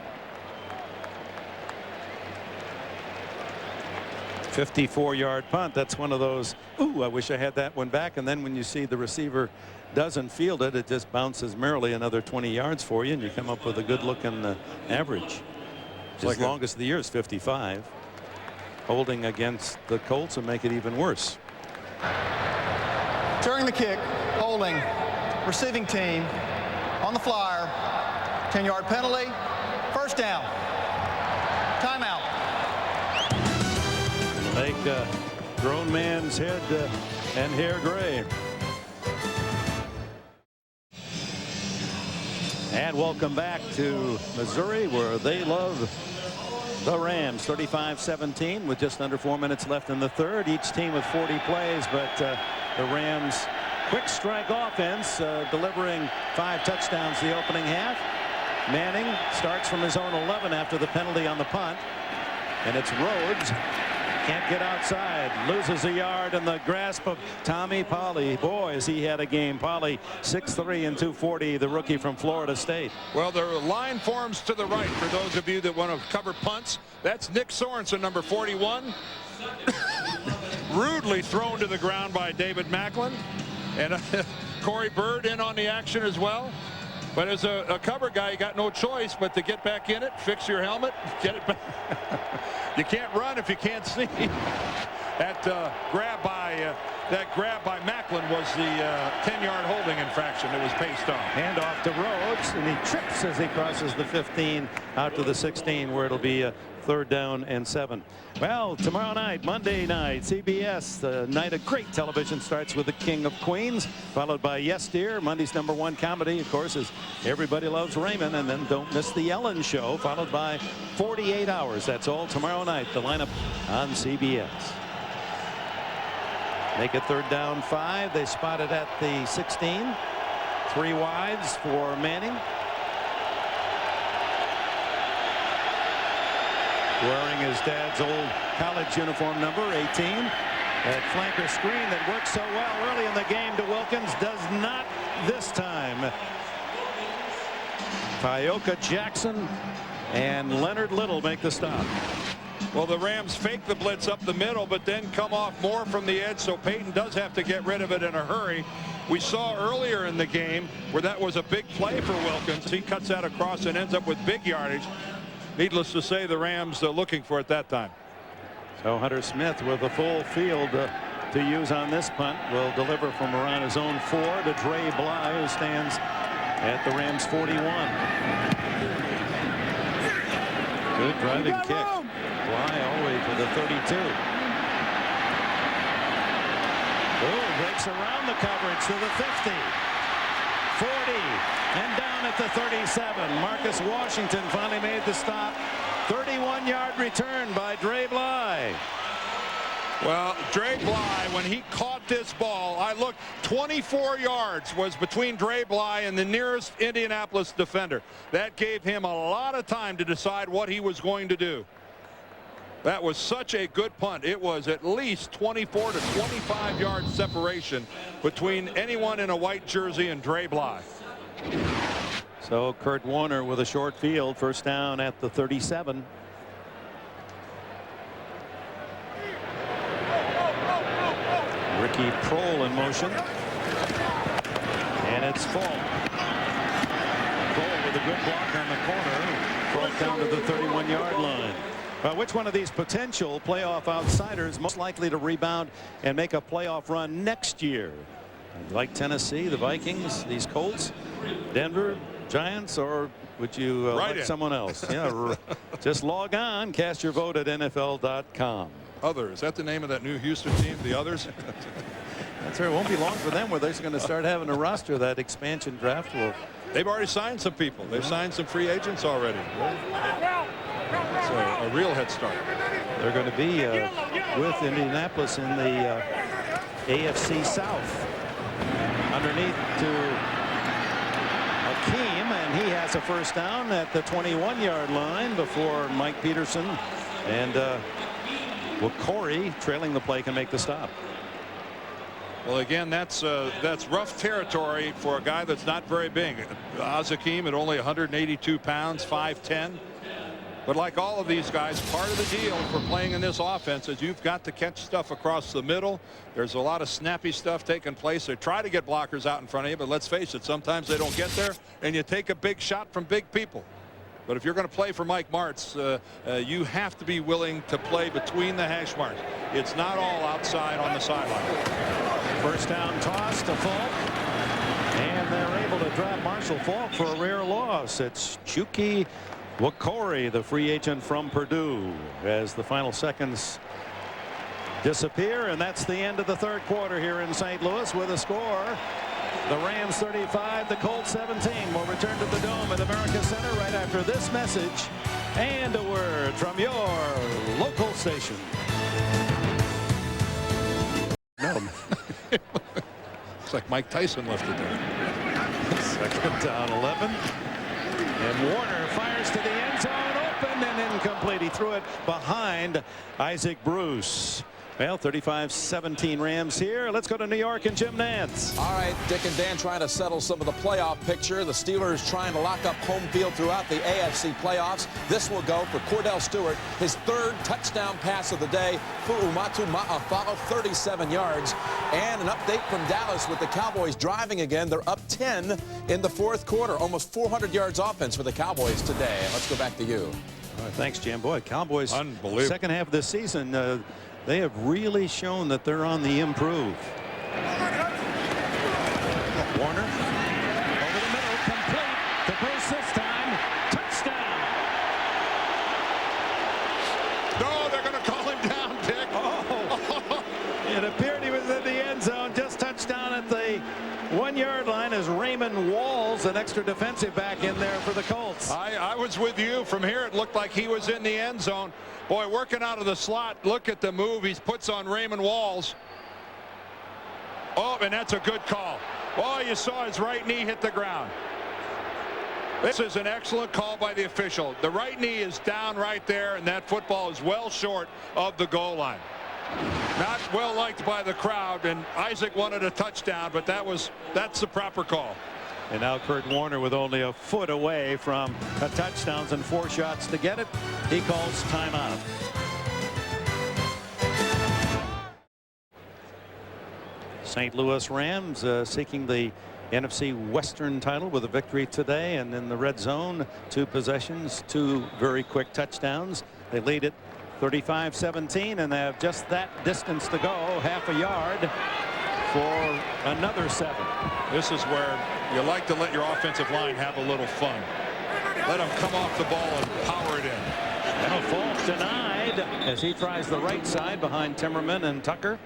54-yard punt. That's one of those, ooh, I wish I had that one back. And then when you see the receiver doesn't field it, it just bounces merrily another 20 yards for you, and you come up with a good looking average. His longest of the year is 55. Holding against the Colts and make it even worse. During the kick, holding, receiving team on the flyer, 10-yard penalty, first down, timeout. Make a grown man's head and hair gray. And welcome back to Missouri, where they love the Rams. 35-17 with just under 4 minutes left in the third. Each team with 40 plays, but the Rams quick strike offense, delivering 5 touchdowns the opening half. Manning starts from his own 11 after the penalty on the punt, and it's Rhodes. Can't get outside, loses a yard in the grasp of Tommy Polley. Boy, has he had a game. Polley 6'3" and 240, the rookie from Florida State. Well, the line forms to the right for those of you that want to cover punts. That's Nick Sorensen, number 41. Rudely thrown to the ground by David Macklin. And Corey Bird in on the action as well. But as a cover guy, you got no choice but to get back in it, fix your helmet, get it back. You can't run if you can't see. That grab by Macklin was the 10-yard holding infraction that was paced on. Hand off to Rhodes, and he trips as he crosses the 15 out to the 16, where it'll be a 3rd down and 7. Well, tomorrow night, Monday night, CBS, the night of great television starts with The King of Queens, followed by Yes Dear, Monday's #1 comedy, of course, is Everybody Loves Raymond, and then don't miss The Ellen Show, followed by 48 Hours. That's all tomorrow night, the lineup on CBS. Make it 3rd down 5. They spot it at the 16. 3 wides for Manning. Wearing his dad's old college uniform number 18. That flanker screen that worked so well early in the game to Wilkins does not this time. Tyoka Jackson and Leonard Little make the stop. Well, the Rams fake the blitz up the middle, but then come off more from the edge, so Peyton does have to get rid of it in a hurry. We saw earlier in the game where that was a big play for Wilkins. He cuts that across and ends up with big yardage. Needless to say, the Rams looking for it that time. So Hunter Smith with a full field to use on this punt will deliver from around his own 4 to Dre Bly, who stands at the Rams 41. Good driving kick. Bly all the way to the 32. Oh, breaks around the coverage to the 50. 40 and down at the 37. Marcus Washington finally made the stop. 31-yard return by Dre Bly. Well, Dre Bly, when he caught this ball, I looked, 24 yards was between Dre Bly and the nearest Indianapolis defender. That gave him a lot of time to decide what he was going to do. That was such a good punt. It was at least 24 to 25 yard separation between anyone in a white jersey and Dre Bly. So Kurt Warner with a short field, 1st down at the 37. Ricky Prohl in motion, and it's Fall. Prohl with a good block on the corner, brought down to the 31-yard line. Which one of these potential playoff outsiders most likely to rebound and make a playoff run next year? Like Tennessee, the Vikings, these Colts, Denver, Giants, or would you like someone else? Yeah, just log on, cast your vote at NFL.com. Other. Is that the name of that new Houston team? The Others? That's right. It won't be long for them where they're going to start having a roster. That expansion draft will. They've already signed some people. They've signed some free agents already. So a real head start. They're going to be with Indianapolis in the AFC South. Underneath to Akeem, and he has a first down at the 21-yard line before Mike Peterson and Corey trailing the play can make the stop. Well, again, that's rough territory for a guy that's not very big. Akeem at only 182 pounds, 5'10". But like all of these guys, part of the deal for playing in this offense is you've got to catch stuff across the middle. There's a lot of snappy stuff taking place. They try to get blockers out in front of you, but let's face it, sometimes they don't get there, and you take a big shot from big people. But if you're going to play for Mike Martz, you have to be willing to play between the hash marks. It's not all outside on the sideline. First down toss to Falk. And they're able to drop Marshall Falk for a rare loss. It's Chucky Wakori, the free agent from Purdue, as the final seconds disappear. And that's the end of the third quarter here in St. Louis with a score. The Rams 35, the Colts 17. We'll return to the Dome at America Center right after this message and a word from your local station. No. It's like Mike Tyson left it there. Second down 11. And Warner fires to the end zone, open and incomplete. He threw it behind Isaac Bruce. Well, 35-17 Rams here. Let's go to New York and Jim Nantz. All right, Dick and Dan trying to settle some of the playoff picture. The Steelers trying to lock up home field throughout the AFC playoffs. This will go for Cordell Stewart, his third touchdown pass of the day. Fu'umatu Ma'afa'o, 37 yards. And an update from Dallas with the Cowboys driving again. They're up 10 in the fourth quarter. Almost 400 yards offense for the Cowboys today. Let's go back to you. All right, thanks, Jim. Boy, Cowboys, unbelievable. Second half of the season, they have really shown that they're on the improve. Warner over the middle, complete to Bruce this time. Touchdown. No, they're going to call him down, Dick. Oh, it appeared he was in the end zone. Just touchdown at the 1-yard line as Raymond Walls, an extra defensive back, in there for the Colts. I was with you. From here, it looked like he was in the end zone. Boy, working out of the slot. Look at the move he puts on Raymond Walls. Oh, and that's a good call. Oh, you saw his right knee hit the ground. This is an excellent call by the official. The right knee is down right there, and that football is well short of the goal line. Not well liked by the crowd, and Isaac wanted a touchdown, but that's the proper call. And now Kurt Warner with only a foot away from a touchdown and 4 shots to get it. He calls timeout. St. Louis Rams seeking the NFC Western title with a victory today, and in the red zone, 2 possessions, 2 very quick touchdowns. They lead it 35-17, and they have just that distance to go, half a yard for another 7. This is where you like to let your offensive line have a little fun. Let them come off the ball and power it in. Now Falk denied as he tries the right side behind Timmerman and Tucker.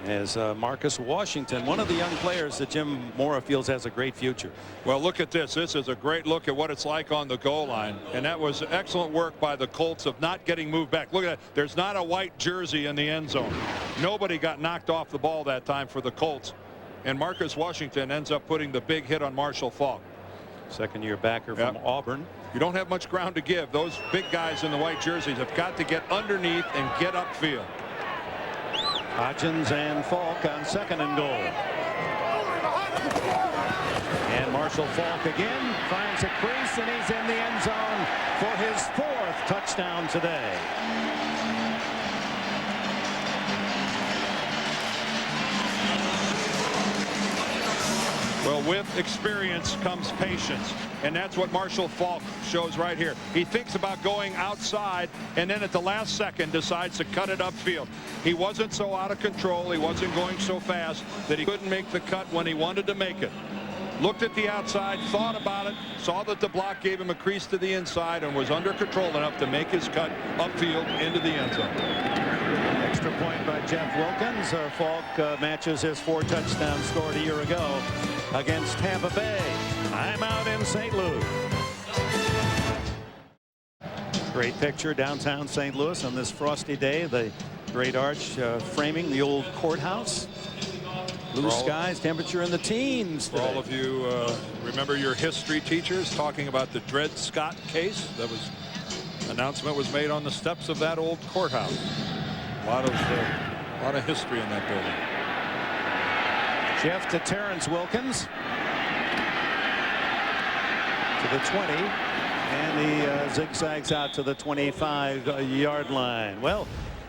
As Marcus Washington, one of the young players that Jim Mora feels has a great future. Well, look at this. This is a great look at what it's like on the goal line. And that was excellent work by the Colts of not getting moved back. Look at that. There's not a white jersey in the end zone. Nobody got knocked off the ball that time for the Colts. And Marcus Washington ends up putting the big hit on Marshall Falk. Second-year backer from Auburn. You don't have much ground to give. Those big guys in the white jerseys have got to get underneath and get upfield. Hodgins and Falk on 2nd and goal. And Marshall Falk again finds a crease, and he's in the end zone for his 4th touchdown today. Well, with experience comes patience, and that's what Marshall Falk shows right here. He thinks about going outside, and then at the last second decides to cut it upfield. He wasn't so out of control. He wasn't going so fast that he couldn't make the cut when he wanted to make it. looked at the outside, thought about it, saw that the block gave him a crease to the inside, and was under control enough to make his cut upfield into the end zone. Extra point by Jeff Wilkins. Falk matches his 4 touchdowns scored a year ago against Tampa Bay. I'm out in St. Louis. Great picture downtown St. Louis on this frosty day. The great arch framing the old courthouse. Blue skies, temperature in the teens today. For all of you remember your history teachers talking about the Dred Scott case. That was announcement was made on the steps of that old courthouse. A lot of history in that building. Jeff to Terrence Wilkins to the 20, and he zigzags out to the 25-yard line. Well,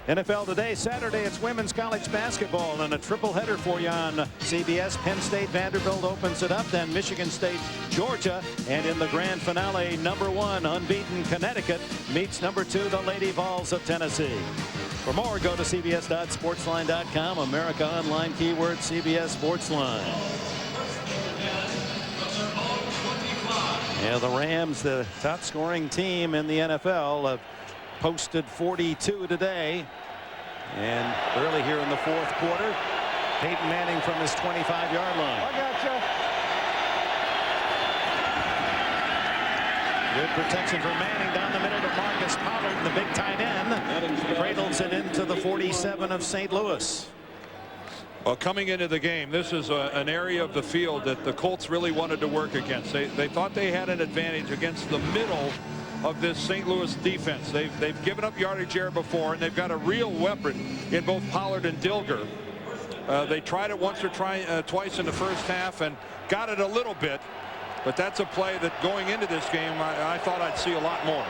NFL today, Saturday, it's women's college basketball and a triple header for you on CBS. Penn State, Vanderbilt opens it up, then Michigan State, Georgia, and in the grand finale, #1 unbeaten Connecticut meets #2 the Lady Vols of Tennessee. For more, go to cbs.sportsline.com. America Online, keyword CBS Sportsline. Yeah, the Rams, the top scoring team in the NFL, have posted 42 today, and early here in the 4th quarter, Peyton Manning from his 25-yard line. I gotcha. Good protection for Manning down the middle to Marcus Pollard, the big tight end. Cradles it into the 47 of St. Louis. Well, coming into the game, this is an area of the field that the Colts really wanted to work against. They thought they had an advantage against the middle of this St. Louis defense. They've given up yardage here before, and they've got a real weapon in both Pollard and Dilger. They tried it once or twice in the first half and got it a little bit, but that's a play that going into this game I thought I'd see a lot more.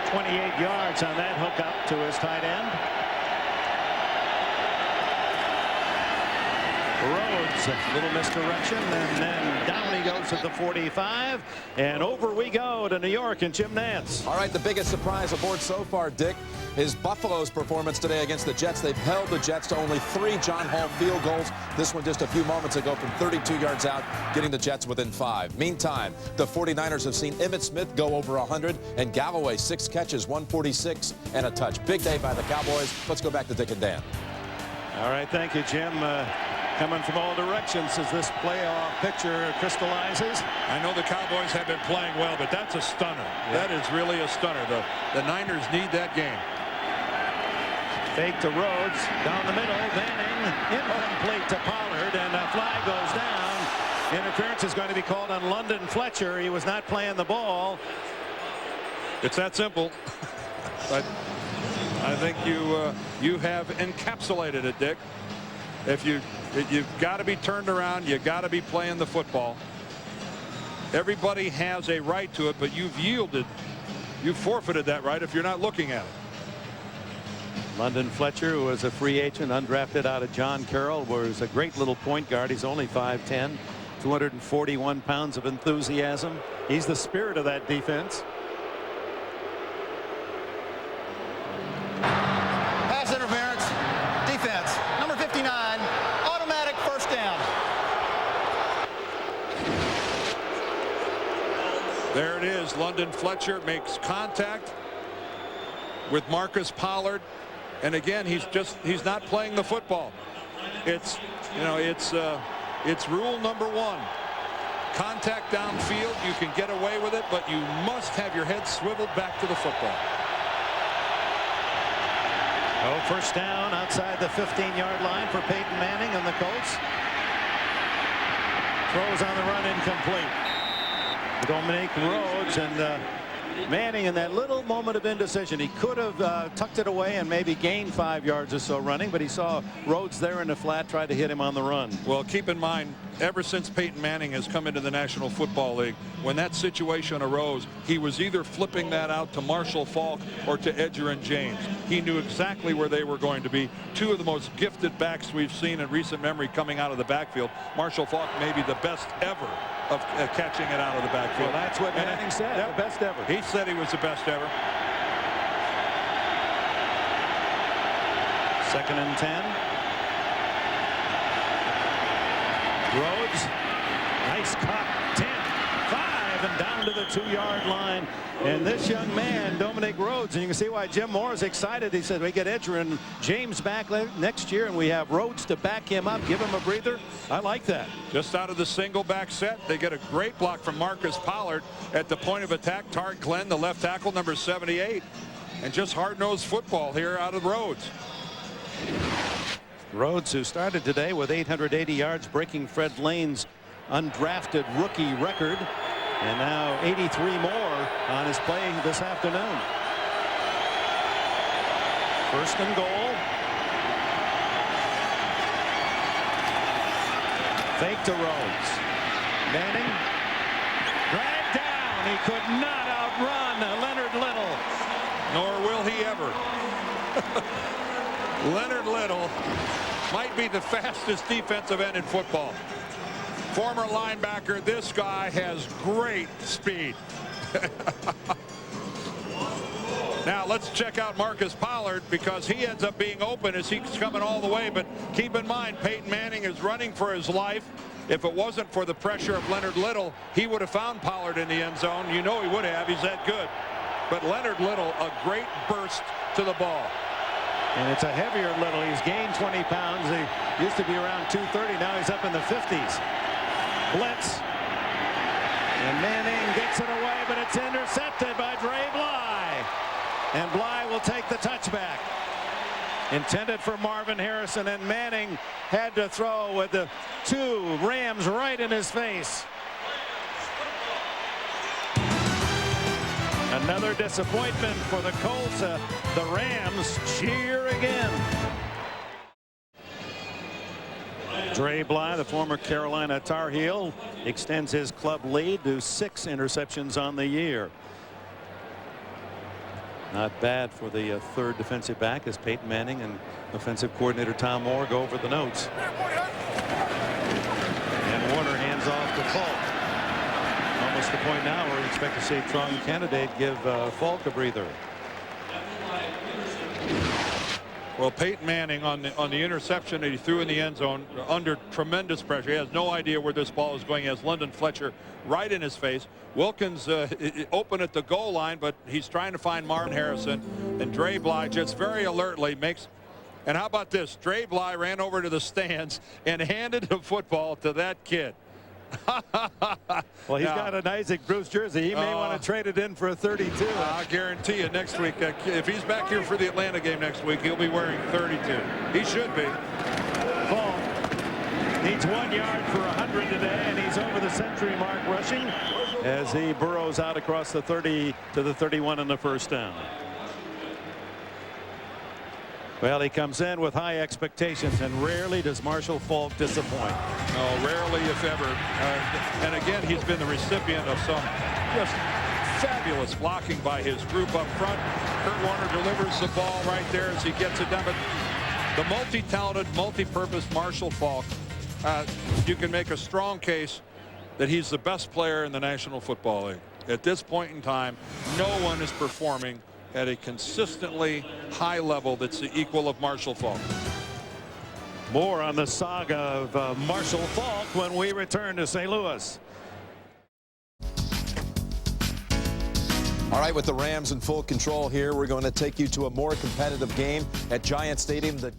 28 yards on that hookup to his tight end. Rhodes, a little misdirection, and then down he goes at the 45, and over we go to New York and Jim Nantz. All right, the biggest surprise aboard so far, Dick, is Buffalo's performance today against the Jets. They've held the Jets to only 3 John Hall field goals. This one just a few moments ago from 32 yards out, getting the Jets within 5. Meantime, the 49ers have seen Emmitt Smith go over 100, and Galloway 6 catches, 146 and a touch. Big day by the Cowboys. Let's go back to Dick and Dan. All right, thank you, Jim. Coming from all directions as this playoff picture crystallizes. I know the Cowboys have been playing well, but that's a stunner. Yeah. That is really a stunner. The Niners need that game. Fake to Rhodes, down the middle, Manning, incomplete to Pollard, and a flag goes down. Interference is going to be called on London Fletcher. He was not playing the ball. It's that simple. But I think you have encapsulated it, Dick. You've got to be turned around. You got to be playing the football. Everybody has a right to it, but you've yielded. You've forfeited that right if you're not looking at it. London Fletcher, who was a free agent, undrafted out of John Carroll, was a great little point guard. He's only 5'10", 241 pounds of enthusiasm. He's the spirit of that defense. Pass interference. Defense. Number 59. Automatic first down. There it is. London Fletcher makes contact with Marcus Pollard. And again, he's not playing the football. It's rule number 1. Contact downfield, you can get away with it, but you must have your head swiveled back to the football. Oh, first down outside the 15-yard line for Peyton Manning and the Colts. Throws on the run, incomplete. Dominique Rhodes, and Manning in that little moment of indecision. He could have tucked it away and maybe gained 5 yards or so running, but he saw Rhodes there in the flat, tried to hit him on the run. Well, keep in mind, ever since Peyton Manning has come into the National Football League, when that situation arose, he was either flipping that out to Marshall Faulk or to Edgerrin James. He knew exactly where they were going to be. Two of the most gifted backs we've seen in recent memory coming out of the backfield. Marshall Faulk may be the best ever of catching it out of the backfield. Well, that's what Manning said, yep, the best ever. He said he was the best ever. 2nd and 10. Rhodes, Nice cut. 10, 5, and down to the 2-yard line. And this young man, Dominic Rhodes, and you can see why Jim Moore is excited. He said we get Edger and James back next year, and we have Rhodes to back him up, give him a breather. I like that. Just out of the single back set, they get a great block from Marcus Pollard at the point of attack. Tart Glenn, the left tackle, number 78. And just hard-nosed football here out of Rhodes. Rhodes, who started today with 880 yards, breaking Fred Lane's undrafted rookie record. And now 83 more on his play this afternoon. First and goal. Fake to Rhodes. Manning. Dragged down. He could not outrun Leonard Little. Nor will he ever. Leonard Little might be the fastest defensive end in football. Former linebacker, this guy has great speed. Now let's check out Marcus Pollard, because he ends up being open as he's coming all the way. But keep in mind, Peyton Manning is running for his life. If it wasn't for the pressure of Leonard Little, he would have found Pollard in the end zone. You know he would have. He's that good. But Leonard Little, a great burst to the ball. And it's a heavier Little. He's gained 20 pounds. He used to be around 230. Now he's up in the 50s. Blitz. And Manning gets it away, but it's intercepted by Dre Bly. And Bly will take the touchback. Intended for Marvin Harrison, and Manning had to throw with the 2 Rams right in his face. Another disappointment for the Colts. The Rams cheer again. Dre Bly, the former Carolina Tar Heel, extends his club lead to 6 interceptions on the year. Not bad for the 3rd defensive back as Peyton Manning and offensive coordinator Tom Moore go over the notes. And Warner hands off to Falk. Almost the point now where we expect to see a strong candidate give Falk a breather. Well, Peyton Manning on the interception that he threw in the end zone under tremendous pressure. He has no idea where this ball is going. He has London Fletcher right in his face. Wilkins open at the goal line, but he's trying to find Marvin Harrison. And Dre Bly just very alertly makes. And how about this? Dre Bly ran over to the stands and handed the football to that kid. Well, he's got an Isaac Bruce jersey. He may want to trade it in for a 32. I guarantee you next week, if he's back here for the Atlanta game next week, he'll be wearing 32. He should be. Falk needs 1 yard for 100 today, and he's over the century mark rushing as he burrows out across the 30 to the 31 on the first down. Well, he comes in with high expectations, and rarely does Marshall Falk disappoint. No, rarely if ever. And again, he's been the recipient of some just fabulous blocking by his group up front. Kurt Warner delivers the ball right there as he gets it down. But the multi-talented, multi-purpose Marshall Falk, you can make a strong case that he's the best player in the National Football League. At this point in time, no one is performing at a consistently high level that's the equal of Marshall Falk. More on the saga of Marshall Falk when we return to St. Louis. All right, with the Rams in full control here, we're going to take you to a more competitive game at Giant Stadium. The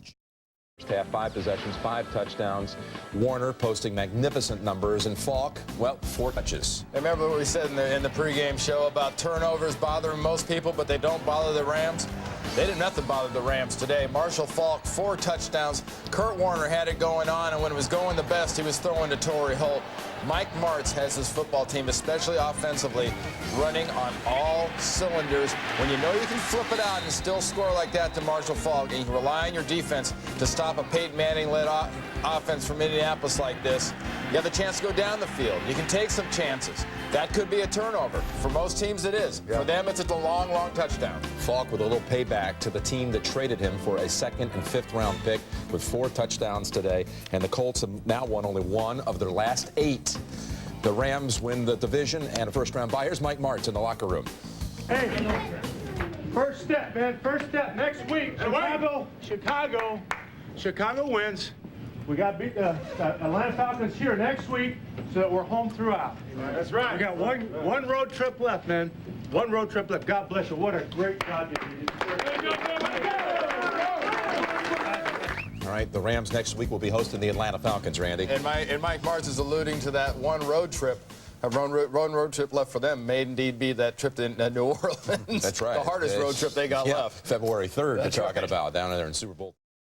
first half, 5 possessions, 5 touchdowns. Warner posting magnificent numbers, and Falk, well, 4 touches. Remember what we said in the pregame show about turnovers bothering most people, but they don't bother the Rams? They did nothing bother the Rams today. Marshall Falk, 4 touchdowns. Kurt Warner had it going on, and when it was going the best, he was throwing to Torrey Holt. Mike Martz has his football team, especially offensively, running on all cylinders. When you know you can flip it out and still score like that to Marshall Falk, and you can rely on your defense to stop a Peyton Manning-led offense from Indianapolis like this, you have a chance to go down the field. You can take some chances. That could be a turnover. For most teams, it is. For them, it's a long, long touchdown. Falk with a little payback to the team that traded him for a 2nd and 5th round pick with 4 touchdowns today. And the Colts have now won only 1 of their last 8. The Rams win the division and a first-round bye. Here's Mike Martz in the locker room. Hey, first step, man. First step. Next week, Chicago wins. We got to beat the Atlanta Falcons here next week so that we're home throughout. That's right. We got one road trip left, man. One road trip left. God bless you. What a great job you did. All right, the Rams next week will be hosting the Atlanta Falcons, Randy. And Mike Mars is alluding to that one road trip. A road trip left for them may indeed be that trip to New Orleans. That's right. The hardest road trip they got left. February 3rd, That's you're talking right. about down there in Super Bowl.